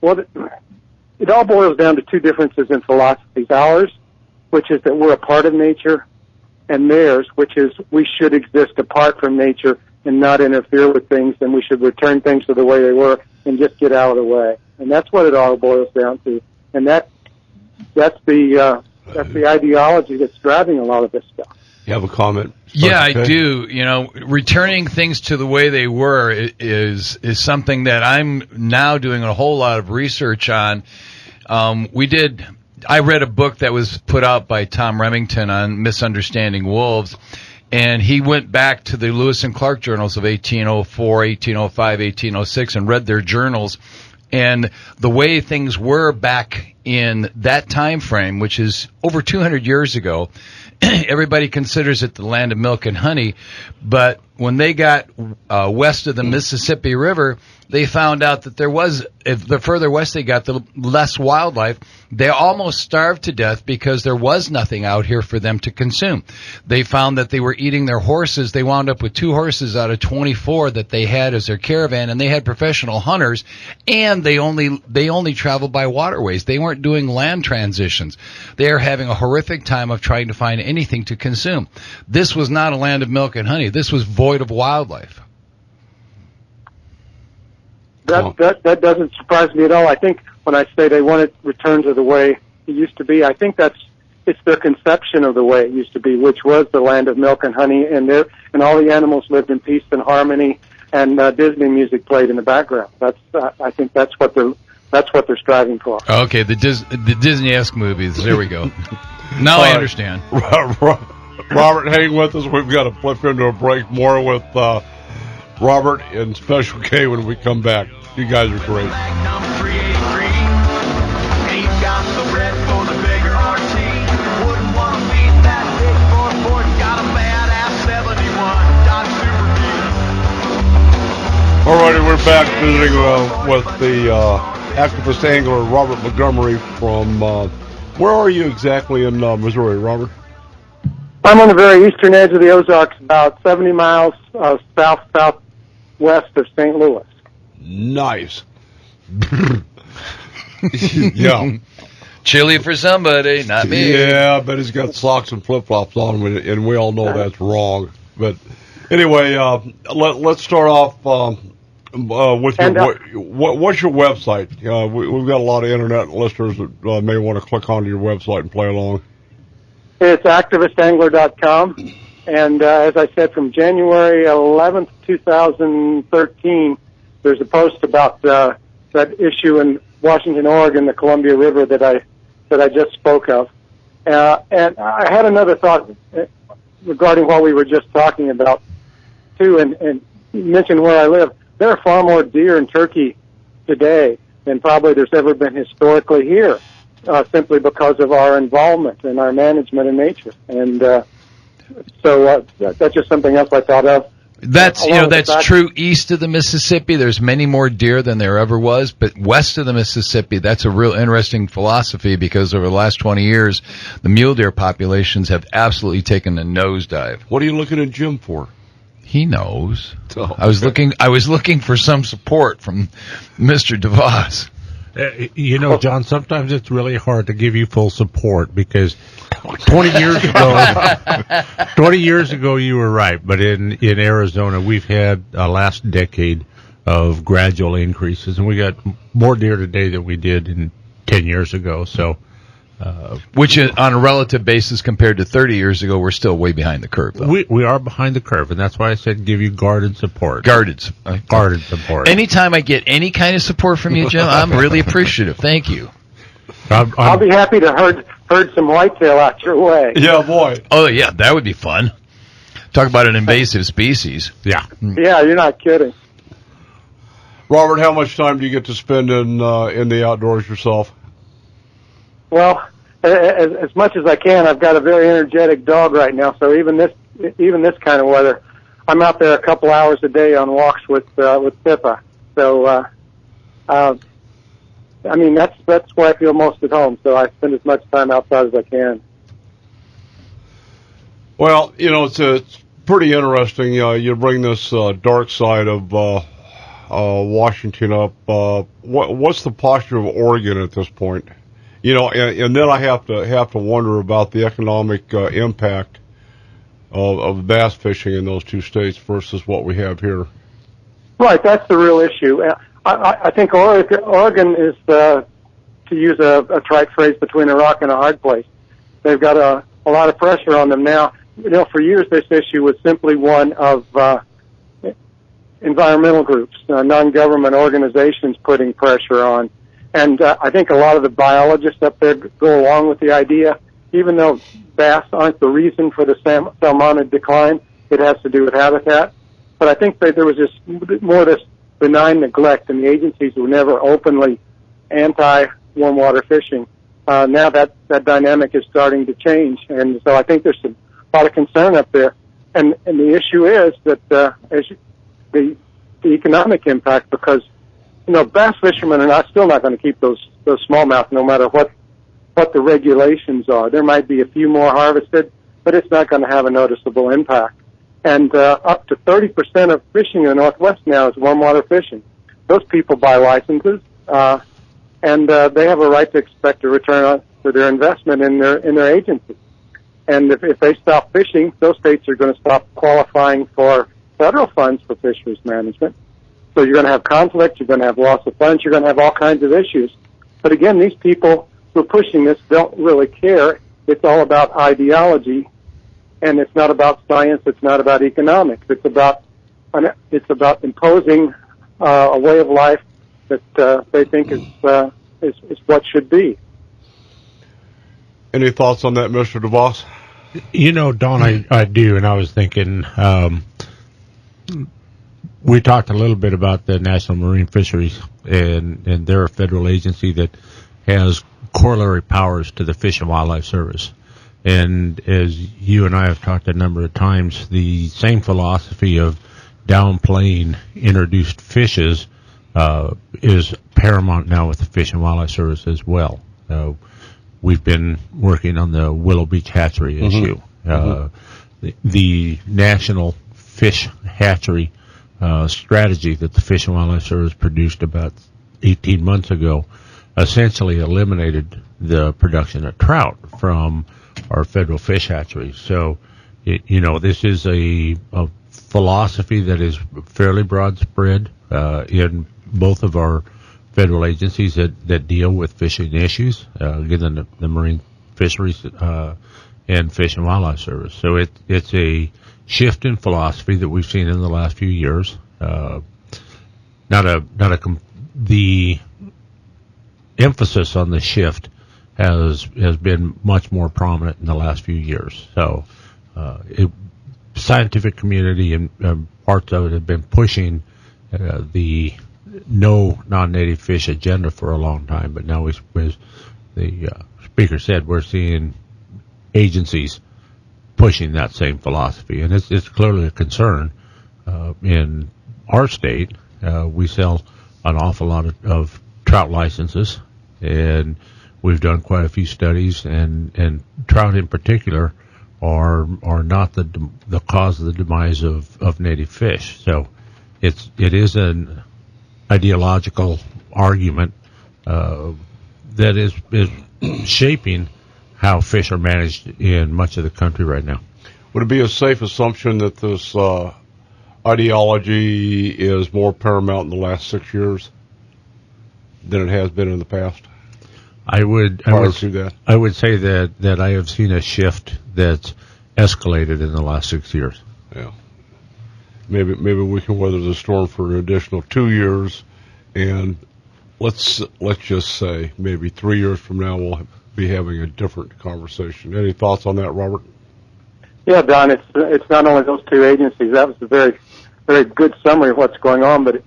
it all boils down to two differences in philosophies. Ours, which is that we're a part of nature, and theirs, which is we should exist apart from nature and not interfere with things, and we should return things to the way they were and just get out of the way. And that's what it all boils down to. And that's the ideology that's driving a lot of this stuff. You have a comment? Yeah, I do. You know, returning things to the way they were is something that I'm now doing a whole lot of research on. I read a book that was put out by Tom Remington on misunderstanding wolves, and he went back to the Lewis and Clark journals of 1804, 1805, 1806 and read their journals. And the way things were back in that time frame, which is over 200 years ago, everybody considers it the land of milk and honey. But when they got west of the Mississippi River, they found out that the further west they got, the less wildlife. They almost starved to death because there was nothing out here for them to consume. They found that they were eating their horses. They wound up with 2 horses out of 24 that they had as their caravan, and they had professional hunters, and they only traveled by waterways. They weren't doing land transitions. They are having a horrific time of trying to find anything to consume. This was not a land of milk and honey. This was void of wildlife. That doesn't surprise me at all. I think when I say they want it returned to the way it used to be, I think that's it's their conception of the way it used to be, which was the land of milk and honey, and all the animals lived in peace and harmony, and Disney music played in the background. I think that's what they're striving for. Okay, the Disney-esque movies. There we go. Now I understand. Robert, hang with us. We've got to flip into a break. More with Robert and Special K when we come back. You guys are great. All righty, we're back visiting with the activist angler Robert Montgomery from, where are you exactly in Missouri, Robert? I'm on the very eastern edge of the Ozarks, about 70 miles southwest of St. Louis. Nice. Yeah. Chilly for somebody, not me. Yeah, but he's got socks and flip-flops on, and we all know that's wrong. But anyway, let's start off with what's your website? We've got a lot of internet listeners that may want to click onto your website and play along. It's activistangler.com, and as I said, from January 11th, 2013, there's a post about that issue in Washington, Oregon, the Columbia River that I just spoke of. And I had another thought regarding what we were just talking about, too, and you mentioned where I live. There are far more deer in Turkey today than probably there's ever been historically here, simply because of our involvement and our management in nature. And so that's just something else I thought of. That's true east of the Mississippi. There's many more deer than there ever was, but west of the Mississippi, that's a real interesting philosophy because over the last 20 years, the mule deer populations have absolutely taken a nosedive. What are you looking at Jim for? He knows. Oh, okay. I was looking for some support from Mr. DeVos. John, sometimes it's really hard to give you full support because 20 years ago you were right, but in Arizona we've had a last decade of gradual increases, and we got more deer today than we did in 10 years ago. So, which on a relative basis compared to 30 years ago, we're still way behind the curve. Though. We are behind the curve, and that's why I said give you guarded support. Guarded support. Anytime I get any kind of support from you, Jim, I'm really appreciative. Thank you. I'll be happy to herd some whitetail out your way. Yeah, boy. Oh, yeah, that would be fun. Talk about an invasive species. Yeah. Yeah, you're not kidding. Robert, how much time do you get to spend in the outdoors yourself? Well, as much as I can. I've got a very energetic dog right now, so even this kind of weather, I'm out there a couple hours a day on walks with Pippa. So, I mean, that's where I feel most at home. So I spend as much time outside as I can. Well, it's pretty interesting. You bring this dark side of Washington up. What's the posture of Oregon at this point? And then I have to wonder about the economic impact of bass fishing in those two states versus what we have here. Right, that's the real issue. I think Oregon is, to use a trite phrase, between a rock and a hard place. They've got a lot of pressure on them now. For years this issue was simply one of environmental groups, non-government organizations putting pressure on. And I think a lot of the biologists up there go along with the idea, even though bass aren't the reason for the salmonid decline, it has to do with habitat. But I think that there was just more this benign neglect, and the agencies were never openly anti-warm water fishing. Now that dynamic is starting to change, and so I think there's a lot of concern up there. And the issue is that the economic impact, because bass fishermen are still not going to keep those smallmouth no matter what the regulations are. There might be a few more harvested, but it's not going to have a noticeable impact. And up to 30% of fishing in the Northwest now is warm water fishing. Those people buy licenses, and they have a right to expect a return for their investment in their agency. And if they stop fishing, those states are going to stop qualifying for federal funds for fisheries management. So you're going to have conflict, you're going to have loss of funds, you're going to have all kinds of issues. But again, these people who are pushing this don't really care it's all about ideology, and it's not about science. It's not about economics. It's about imposing a way of life that they think is what should be. Any thoughts on that, Mr. DeVos? You know, Don, I do, and I was thinking, we talked a little bit about the National Marine Fisheries, and they're a federal agency that has corollary powers to the Fish and Wildlife Service. And as you and I have talked a number of times, the same philosophy of downplaying introduced fishes is paramount now with the Fish and Wildlife Service as well. We've been working on the Willow Beach hatchery issue. The National Fish Hatchery strategy that the Fish and Wildlife Service produced about 18 months ago essentially eliminated the production of trout from our federal fish hatcheries. So, this is a philosophy that is fairly broad spread in both of our federal agencies that deal with fishing issues, given the Marine Fisheries and Fish and Wildlife Service. So it's a shift in philosophy that we've seen in the last few years. The emphasis on the shift has been much more prominent in the last few years. So, scientific community and parts of it have been pushing the no non-native fish agenda for a long time, but now, as the speaker said, we're seeing agencies pushing that same philosophy, and it's clearly a concern. In our state, we sell an awful lot of trout licenses, and we've done quite a few studies, and trout in particular are not the cause of the demise of native fish. So it is an ideological argument that is shaping how fish are managed in much of the country right now. Would it be a safe assumption that this ideology is more paramount in the last 6 years than it has been in the past? I would say that I have seen a shift that's escalated in the last 6 years. Yeah. Maybe we can weather the storm for an additional 2 years, and let's just say maybe 3 years from now we'll be having a different conversation. Any thoughts on that, Robert? Yeah, Don, it's not only those two agencies. That was a very, very good summary of what's going on, but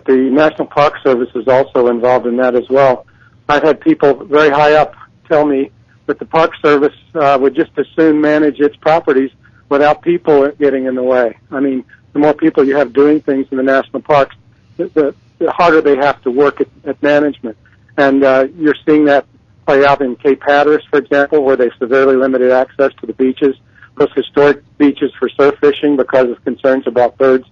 the National Park Service is also involved in that as well. I've had people very high up tell me that the Park Service would just as soon manage its properties without people getting in the way. I mean, the more people you have doing things in the national parks, the harder they have to work at management. And you're seeing that play out in Cape Hatteras, for example, where they've severely limited access to the beaches, those historic beaches for surf fishing because of concerns about birds.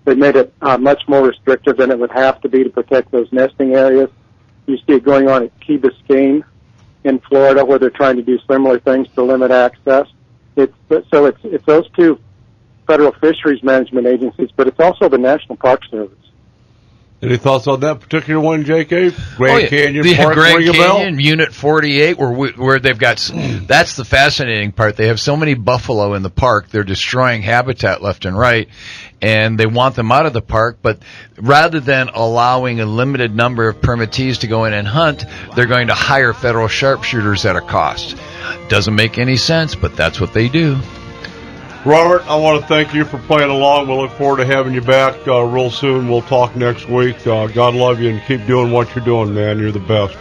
They made it much more restrictive than it would have to be to protect those nesting areas. You see it going on at Key Biscayne in Florida, where they're trying to do similar things to limit access. It's those two federal fisheries management agencies, but it's also the National Park Service. Any thoughts on that particular one, J.K.? Grand Canyon Park, Grand Canyon, Unit 48, where they've got, that's the fascinating part. They have so many buffalo in the park, they're destroying habitat left and right, and they want them out of the park, but rather than allowing a limited number of permittees to go in and hunt, they're going to hire federal sharpshooters at a cost. Doesn't make any sense, but that's what they do. Robert, I want to thank you for playing along. We'll look forward to having you back real soon. We'll talk next week. God love you, and keep doing what you're doing, man. You're the best.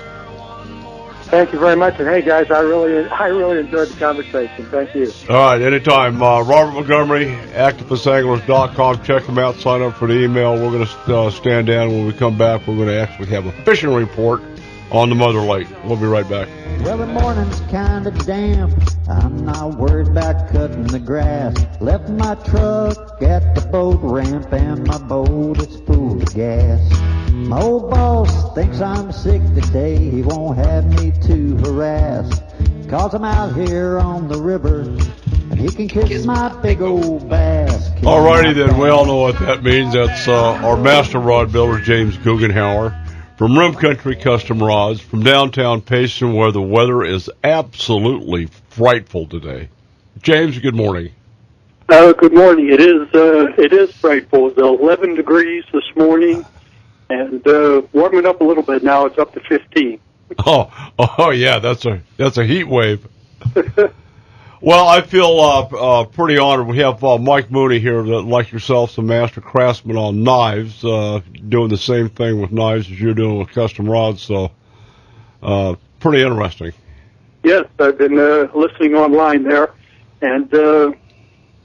Thank you very much. And hey, guys, I really enjoyed the conversation. Thank you. All right, anytime. Robert Montgomery, ActopusAnglers.com. Check him out. Sign up for the email. We're going to stand down. When we come back, we're going to actually have a fishing report on the Mother Lake. We'll be right back. Well, the morning's kind of damp. I'm not worried about cutting the grass. Left my truck at the boat ramp, and my boat is full of gas. My old boss thinks I'm sick today. He won't have me to harass, 'cause I'm out here on the river, and he can kiss my big old bass. Alrighty then, we all know what that means. That's our master rod builder, James Guggenhauer, from Rim Country Custom Rods, from downtown Payson, where the weather is absolutely frightful today. James, good morning. Good morning. It is frightful. It's 11 degrees this morning, and warming up a little bit now. It's up to 15. Oh yeah, that's a heat wave. Well, I feel pretty honored. We have Mike Mooney here, that, like yourself, is a master craftsman on knives, doing the same thing with knives as you're doing with custom rods. So, pretty interesting. Yes, I've been listening online there, and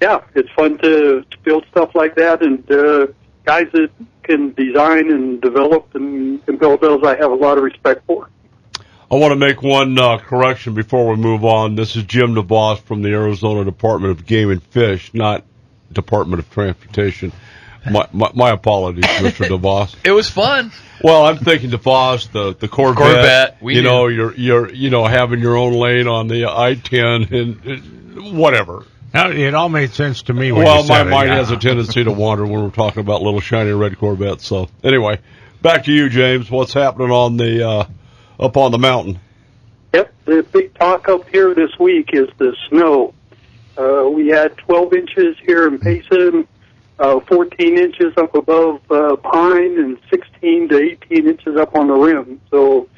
yeah, it's fun to build stuff like that. And guys that can design and develop and build those, I have a lot of respect for. I want to make one correction before we move on. This is Jim DeVos from the Arizona Department of Game and Fish, not Department of Transportation. My apologies, Mr. DeVos. It was fun. Well, I'm thinking DeVos, the Corvette. You're having your own lane on the I-10 and whatever. It all made sense to me. Well, my mind has a tendency to wander when we're talking about little shiny red Corvettes. So anyway, back to you, James. What's happening on the up on the mountain? Yep, the big talk up here this week is the snow. We had 12 inches here in Payson, 14 inches up above Pine, and 16 to 18 inches up on the rim. So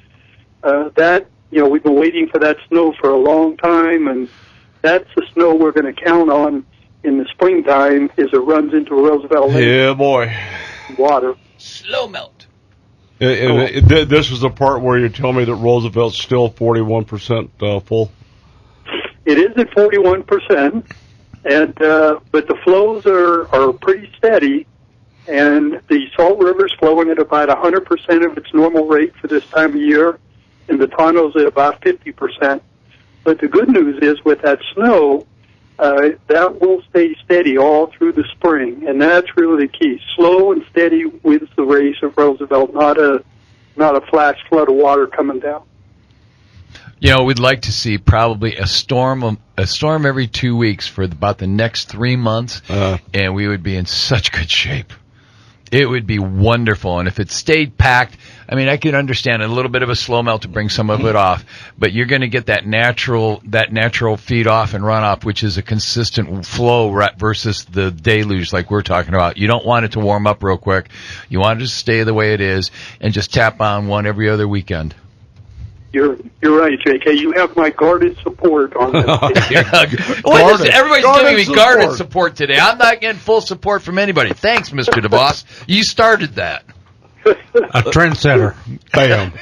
that, we've been waiting for that snow for a long time, and that's the snow we're going to count on in the springtime as it runs into Roosevelt Lake. Yeah, boy. Water. Slow melt. This is the part where you tell me that Roosevelt's still 41% full. It is at 41%, and but the flows are pretty steady, and the Salt River's flowing at about 100% of its normal rate for this time of year, and the Tonto's at about 50%. But the good news is with that snow, that will stay steady all through the spring, and that's really the key. Slow and steady wins the race of Roosevelt, not a flash flood of water coming down. We'd like to see probably a storm every 2 weeks for about the next 3 months, and we would be in such good shape. It would be wonderful, and if it stayed packed, I mean, I could understand a little bit of a slow melt to bring some of it off, but you're going to get that natural feed off and run off, which is a consistent flow versus the deluge like we're talking about. You don't want it to warm up real quick. You want it to stay the way it is and just tap on one every other weekend. You're right, JK. You have my guarded support on this. Everybody's giving me guarded support today. I'm not getting full support from anybody. Thanks, Mr. DeVos. You started that. A trendsetter. Bam.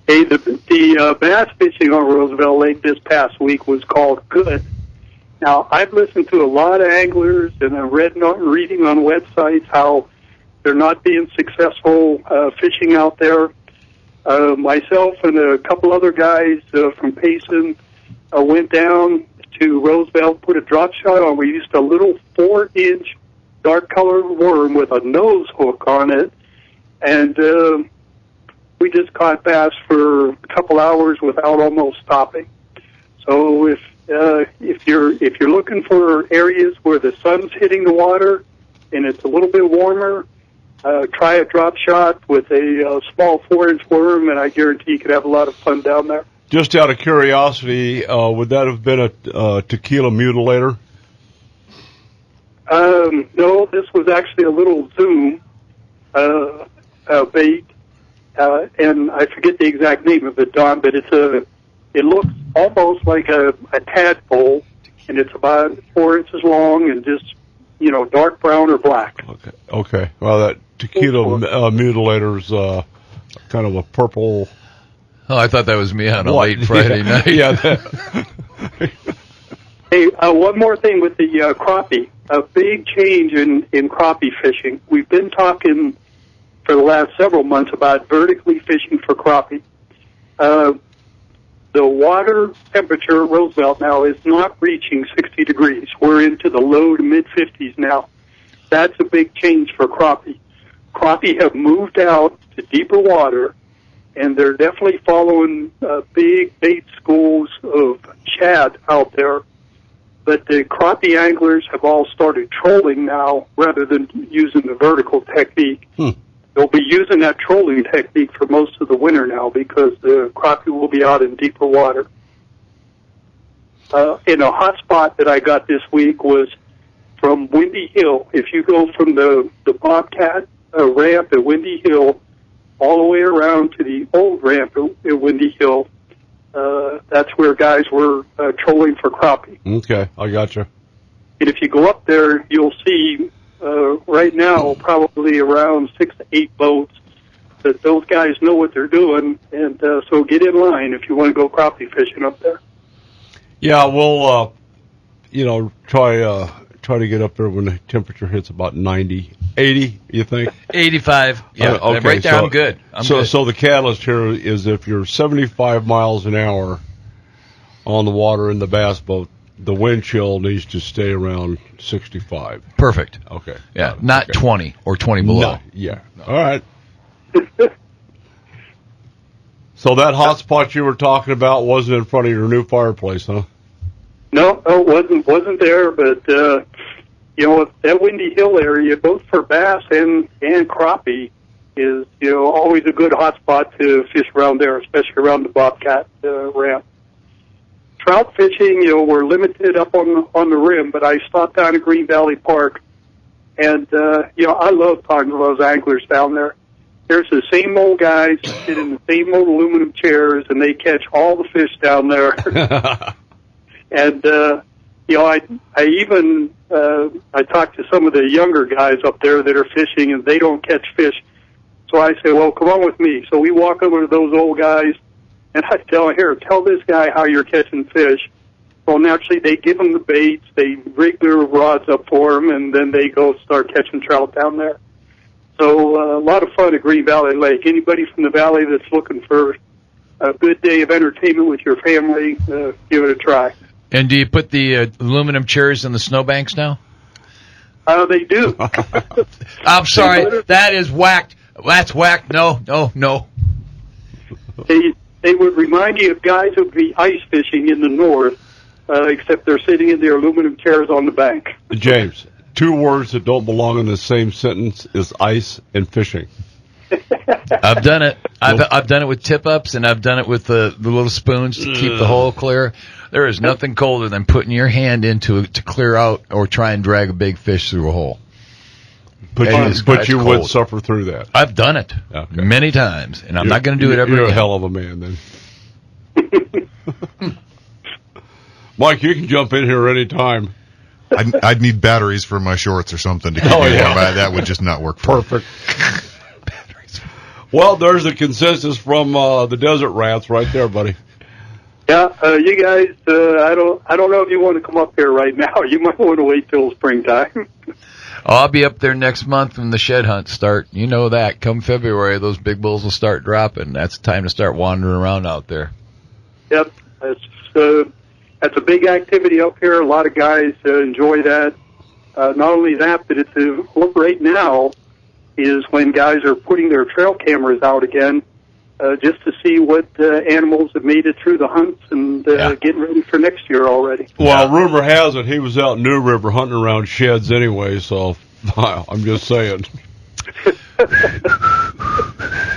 Hey, the bass fishing on Roosevelt Lake this past week was called good. Now, I've listened to a lot of anglers, and I've reading on websites how they're not being successful fishing out there. Myself and a couple other guys from Payson went down to Roosevelt, put a drop shot on. We used a little 4-inch dark-colored worm with a nose hook on it, and we just caught bass for a couple hours without almost stopping. So if you're looking for areas where the sun's hitting the water and it's a little bit warmer, try a drop shot with a small 4-inch worm, and I guarantee you could have a lot of fun down there. Just out of curiosity, would that have been a tequila mutilator? No, this was actually a little zoom bait, and I forget the exact name of it, Don, but it looks almost like a tadpole, and it's about 4 inches long and just, dark brown or black. Okay. Well, that tequila mutilator's kind of a purple. Oh, I thought that was me on a late Friday night. Yeah. Hey, one more thing with the crappie. A big change in crappie fishing. We've been talking for the last several months about vertically fishing for crappie. The water temperature at Roosevelt now is not reaching 60 degrees. We're into the low to mid-50s now. That's a big change for crappie. Crappie have moved out to deeper water, and they're definitely following big bait schools of shad out there. But the crappie anglers have all started trolling now rather than using the vertical technique. The they'll be using that trolling technique for most of the winter now because the crappie will be out in deeper water. And a hot spot that I got this week was from Windy Hill. If you go from the Bobcat ramp at Windy Hill all the way around to the old ramp at Windy Hill, that's where guys were trolling for crappie. Okay, I gotcha. And if you go up there, you'll see right now probably around 6 to 8 boats that those guys know what they're doing, and so get in line if you want to go crappie fishing up there. Yeah, we'll, try to get up there when the temperature hits about 90, 80, you think? 85. Yeah, okay, right there, I'm good. So the catalyst here is if you're 75 miles an hour on the water in the bass boat, the wind chill needs to stay around 65. Perfect. Okay. Yeah, not 20 or 20 below. No, yeah. No. All right. So that hot spot you were talking about wasn't in front of your new fireplace, huh? No, it wasn't there, but that Windy Hill area, both for bass and crappie, is always a good hot spot to fish around there, especially around the Bobcat ramp. Trout fishing, we're limited up on the rim, but I stopped down at Green Valley Park, and I love talking to those anglers down there. There's the same old guys sit in the same old aluminum chairs, and they catch all the fish down there. And I even talked to some of the younger guys up there that are fishing, and they don't catch fish. So I say, well, come on with me. So we walk over to those old guys, and I tell this guy how you're catching fish. Well, naturally, they give them the baits, they rig their rods up for them, and then they go start catching trout down there. So a lot of fun at Green Valley Lake. Anybody from the valley that's looking for a good day of entertainment with your family, give it a try. And do you put the aluminum chairs in the snowbanks now? They do. I'm sorry, that is whacked. That's whacked. No. They would remind you of guys who would be ice fishing in the north, except they're sitting in their aluminum chairs on the bank. James, 2 words that don't belong in the same sentence is ice and fishing. I've done it. I've done it with tip-ups, and I've done it with the little spoons to keep the hole clear. There is nothing colder than putting your hand into it to clear out or try and drag a big fish through a hole. But you would suffer through that. I've done it many times, and I'm not going to do it ever again. You're a again. hell of a man, then. Mike, you can jump in here any time. I'd need batteries for my shorts or something to keep me warm. That would just not work. Perfect. Well, there's a consensus from the Desert Rats right there, buddy. Yeah, you guys, I don't know if you want to come up here right now. You might want to wait till springtime. I'll be up there next month when the shed hunts start. You know that. Come February, those big bulls will start dropping. That's time to start wandering around out there. Yep, that's a big activity up here. A lot of guys enjoy that. Not only that, but it's look right now is when guys are putting their trail cameras out again, just to see what animals have made it through the hunts and getting ready for next year already. Well, rumor has it he was out in New River hunting around sheds anyway, so I'm just saying.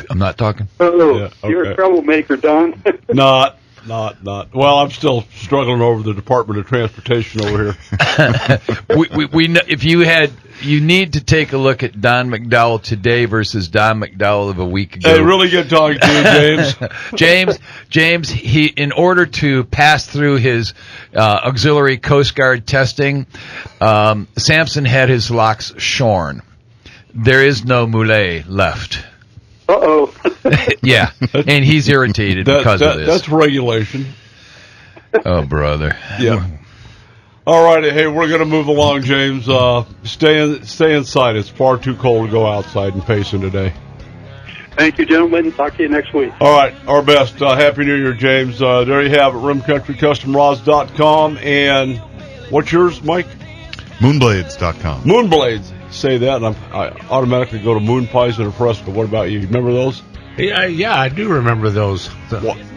I'm not talking. Oh, yeah, okay. You're a troublemaker, Don. Not. Well, I'm still struggling over the Department of Transportation over here. we if you need to take a look at Don McDowell today versus Don McDowell of a week ago. Hey, really good talking to you, James. James, he in order to pass through his auxiliary Coast Guard testing, Samson had his locks shorn. There is no mullet left. Uh-oh. Yeah, and he's irritated because of this. That's regulation. Oh, brother. Yeah. All right. Hey, we're going to move along, James. Stay inside. It's far too cold to go outside and pacing today. Thank you, gentlemen. Talk to you next week. All right. Our best. Happy New Year, James. There you have it, RimCountryCustomRods.com. And what's yours, Mike? Moonblades.com. Moonblades. Say that, and I automatically go to Moon Pies and a Fresco. What about you? Remember those? Yeah, I do remember those.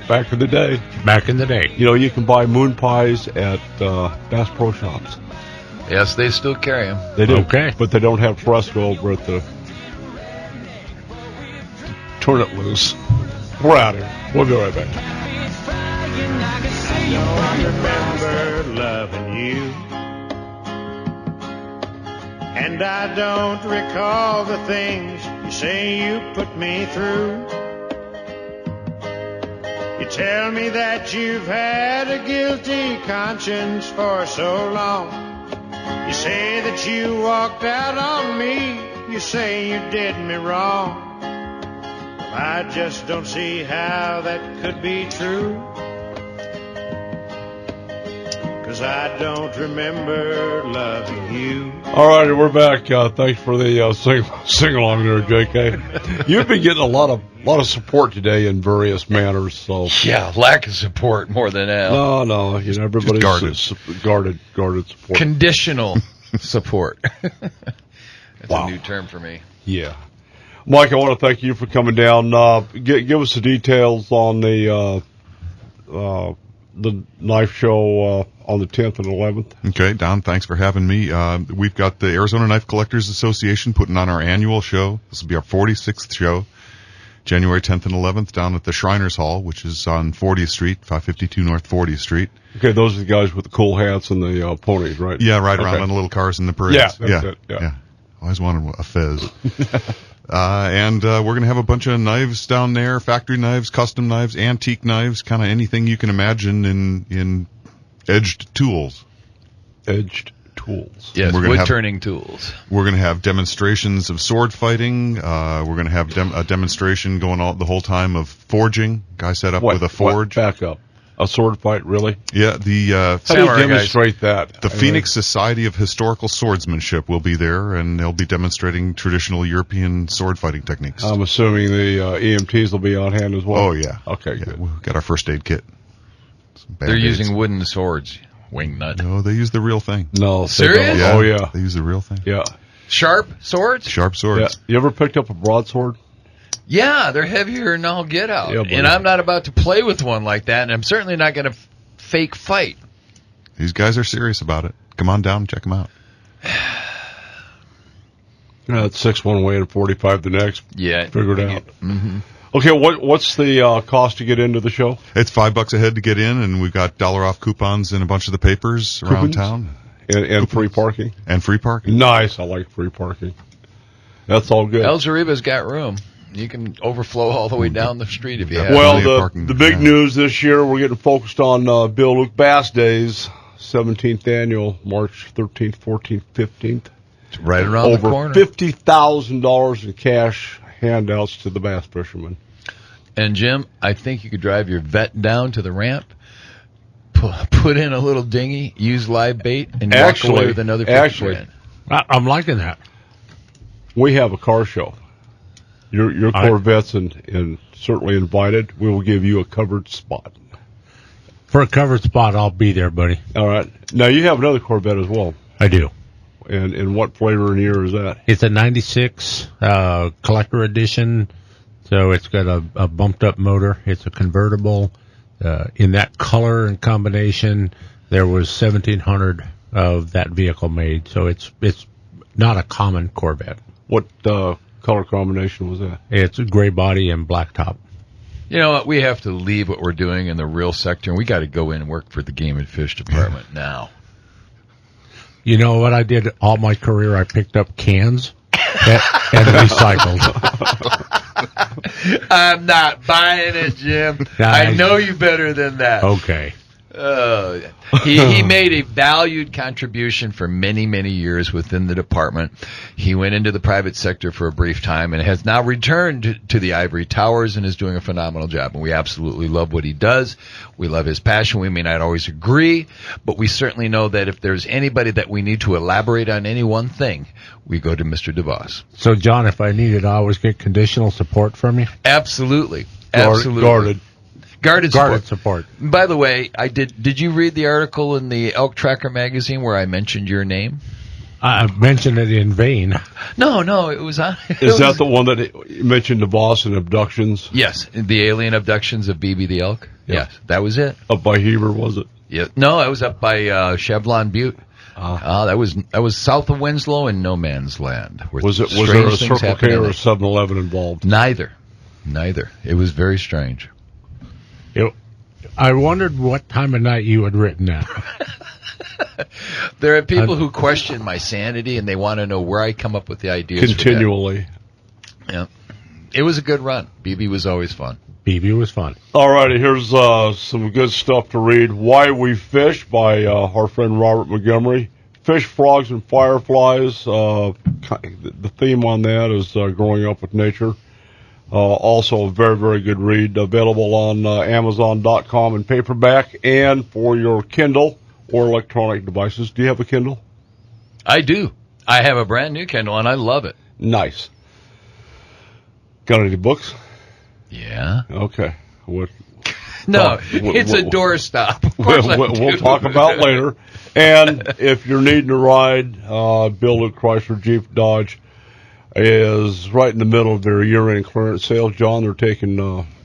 Back in the day. Back in the day. You know, you can buy Moon Pies at Bass Pro Shops. Yes, they still carry them. They do. Okay. But they don't have Fresco over at the... turn it loose. We're out here. We'll be right back. I don't remember loving you, and I don't recall the things you say you put me through. You tell me that you've had a guilty conscience for so long. You say that you walked out on me. You say you did me wrong. Well, I just don't see how that could be true, 'cause I don't remember loving you. All righty, we're back. Thanks for the sing along there, JK. You've been getting a lot of support today in various manners. So yeah, lack of support more than that. No, you know, everybody's guarded support. Conditional support. That's Wow. a new term for me. Yeah, Mike, I want to thank you for coming down. Give us the details on the knife show on the 10th and 11th. Okay, Don, thanks for having me. We've got the Arizona Knife Collectors Association putting on our annual show. This will be our 46th show, January 10th and 11th, down at the Shriners Hall, which is on 40th Street, 552 North 40th Street. Okay, those are the guys with the cool hats and the ponies, right? Yeah, right around on the little cars in the parades. Yeah, that's it. Yeah. I always wanted a fez. And we're going to have a bunch of knives down there, factory knives, custom knives, antique knives, kind of anything you can imagine in edged tools. Edged tools. Yes, we're wood-turning tools. We're going to have demonstrations of sword fighting. We're going to have a demonstration going on the whole time of forging. Guy set up with a forge. Back up. A sword fight, really? Yeah, how do you demonstrate that? The Phoenix Society of Historical Swordsmanship will be there, and they'll be demonstrating traditional European sword fighting techniques. I'm assuming the EMTs will be on hand as well? Oh, yeah. Okay, good. We've got our first aid kit. They're using wooden swords. Wing nut. No, they use the real thing. No. Serious? Yeah, oh, yeah. They use the real thing. Yeah. Sharp swords? Sharp swords. Yeah. You ever picked up a broadsword? Yeah, they're heavier than all get out. Yeah, and I'm not about to play with one like that, and I'm certainly not going to fake fight. These guys are serious about it. Come on down and check them out. It's 6 one way and 45 the next. Yeah. Figure it out. Mm-hmm. Okay, what's the cost to get into the show? It's $5 a head to get in, and we've got $1 off coupons in a bunch of the papers around town. And free parking? And free parking. Nice. I like free parking. That's all good. El Zariba's got room. You can overflow all the way down the street if you have. Well, the big news this year, we're getting focused on Bill Luke Bass Days, 17th annual, March 13th, 14th, 15th. It's right around the corner. Over $50,000 in cash handouts to the bass fishermen. And, Jim, I think you could drive your vet down to the ramp, put in a little dinghy, use live bait, and walk away with another 50 grand. I'm liking that. We have a car show. Your Corvette's and certainly invited. We will give you a covered spot. For a covered spot, I'll be there, buddy. All right. Now, you have another Corvette as well. I do. And what flavor and year is that? It's a 96 collector edition, so it's got a bumped-up motor. It's a convertible. In that color and combination, there was 1,700 of that vehicle made, so it's not a common Corvette. What color combination was that? It's a gray body and black top. You know what? We have to leave what we're doing in the real sector, and we got to go in and work for the Game and Fish Department now. You know what I did all my career? I picked up cans and recycled. I'm not buying it, Jim. I know you better than that. Okay. He made a valued contribution for many, many years within the department. He went into the private sector for a brief time and has now returned to the ivory towers and is doing a phenomenal job. And we absolutely love what he does. We love his passion. We may not always agree, but we certainly know that if there's anybody that we need to elaborate on any one thing, we go to Mr. DeVos. So, John, if I need it, I always get conditional support from you? Absolutely. Absolutely. Guarded support. By the way, did you read the article in the Elk Tracker magazine where I mentioned your name? I mentioned it in vain. No, it was on. Is that the one that mentioned the boss and abductions? Yes, the alien abductions of BB the elk. Yes, that was it. Up by Heber, was it? Yeah, no, it was up by Chevelon Butte. That was south of Winslow in no man's land. Was there a Circle K or a 7-Eleven involved? Neither. Neither. It was very strange. I wondered what time of night you had written that. There are people who question my sanity, and they want to know where I come up with the ideas. Continually. Yeah. It was a good run. BB was always fun. BB was fun. All righty, here's some good stuff to read. Why We Fish by our friend Robert Montgomery. Fish, Frogs, and Fireflies. The theme on that is growing up with nature. Also a very, very good read. Available on Amazon.com in paperback and for your Kindle or electronic devices. Do you have a Kindle? I do. I have a brand new Kindle, and I love it. Nice. Got any books? Yeah. Okay. No, it's a doorstop. Of course we'll talk about later. And if you're needing a ride, Bill at Chrysler Jeep Dodge is right in the middle of their year-end clearance sales. John, they're taking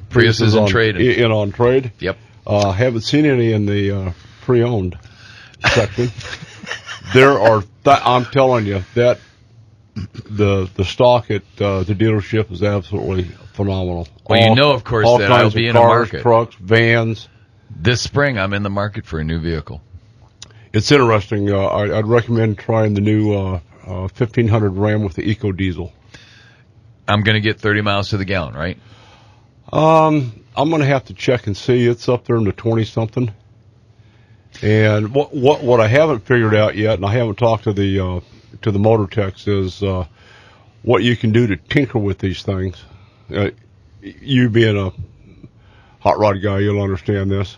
Priuses on trade. In on trade. Yep. Haven't seen any in the pre-owned section. There are. I'm telling you that the stock at the dealership is absolutely phenomenal. Well, of course, that I'll be in a market. Trucks, vans. This spring, I'm in the market for a new vehicle. It's interesting. I'd recommend trying the new 1500 Ram with the Eco Diesel. I'm going to get 30 miles to the gallon, right? I'm going to have to check and see. It's up there in the 20-something. And what I haven't figured out yet, and I haven't talked to the motor techs, is what you can do to tinker with these things. You being a hot rod guy, you'll understand this.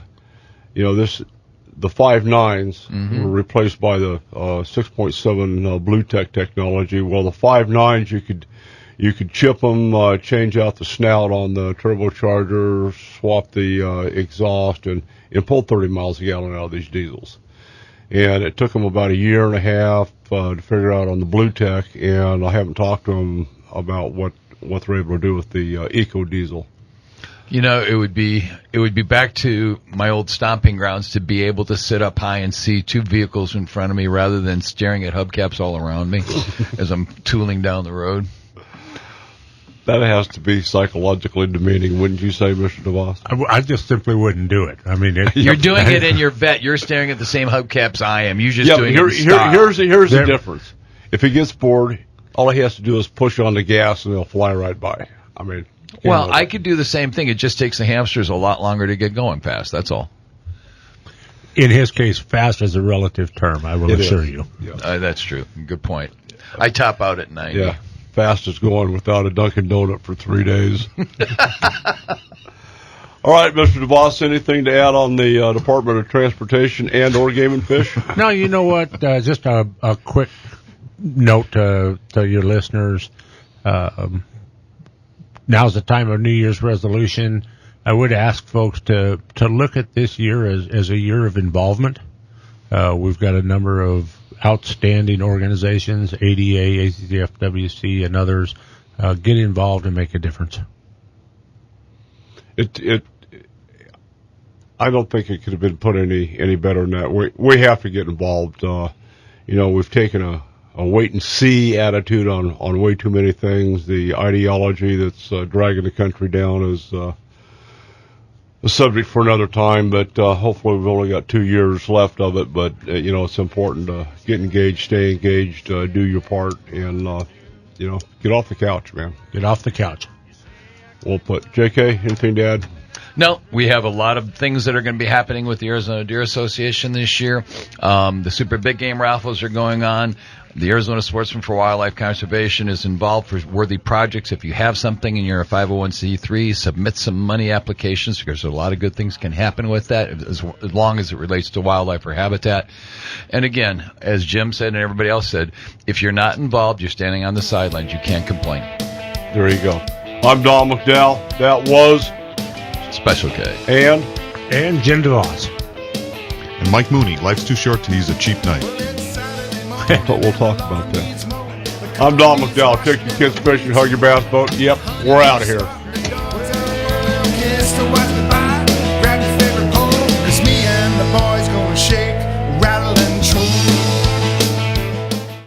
You know, the 5.9s were replaced by the 6.7 Blue Tech technology. Well, the 5.9s you could chip them, change out the snout on the turbocharger, swap the exhaust, and pull 30 miles a gallon out of these diesels. And it took them about a year and a half to figure out on the Blue Tech, and I haven't talked to them about what they're able to do with the Eco Diesel. You know, it would be back to my old stomping grounds to be able to sit up high and see two vehicles in front of me rather than staring at hubcaps all around me as I'm tooling down the road. That has to be psychologically demeaning, wouldn't you say, Mr. DeVos? I just simply wouldn't do it. I mean, you're doing it in your vet. You're staring at the same hubcaps I am. You're just doing it in style. Here's the difference. If he gets bored, all he has to do is push on the gas and they'll fly right by. I mean, well, I could do the same thing. It just takes the hamsters a lot longer to get going fast. That's all. In his case, fast is a relative term, I will assure you. Yeah. That's true. Good point. I top out at 90. Yeah. Fastest going without a Dunkin' Donut for 3 days. All right, Mr. DeVos, anything to add on the Department of Transportation and or Game and Fish? No, you know what? Just a quick note to your listeners. Now's the time of New Year's resolution. I would ask folks to look at this year as a year of involvement. We've got a number of outstanding organizations, ADA, ACFWC, and others. Get involved and make a difference. I don't think it could have been put any better than that. We have to get involved. We've taken a wait and see attitude on way too many things. The ideology that's dragging the country down is a subject for another time, but hopefully we've only got 2 years left of it. But it's important to get engaged, stay engaged, do your part, and get off the couch, man. Get off the couch. Well put. JK, anything to add? No, we have a lot of things that are going to be happening with the Arizona Deer Association this year. The Super Big Game raffles are going on. The Arizona Sportsman for Wildlife Conservation is involved for worthy projects. If you have something and you're a 501c3, submit some money applications because a lot of good things can happen with that as long as it relates to wildlife or habitat. And again, as Jim said and everybody else said, if you're not involved, you're standing on the sidelines. You can't complain. There you go. I'm Don McDowell. That was Special K. And Jim DeVos. And Mike Mooney. Life's too short to use a cheap night. We'll talk about that. I'm Don McDowell. Take your kids fishing, hug your bass boat. Yep, we're out of here.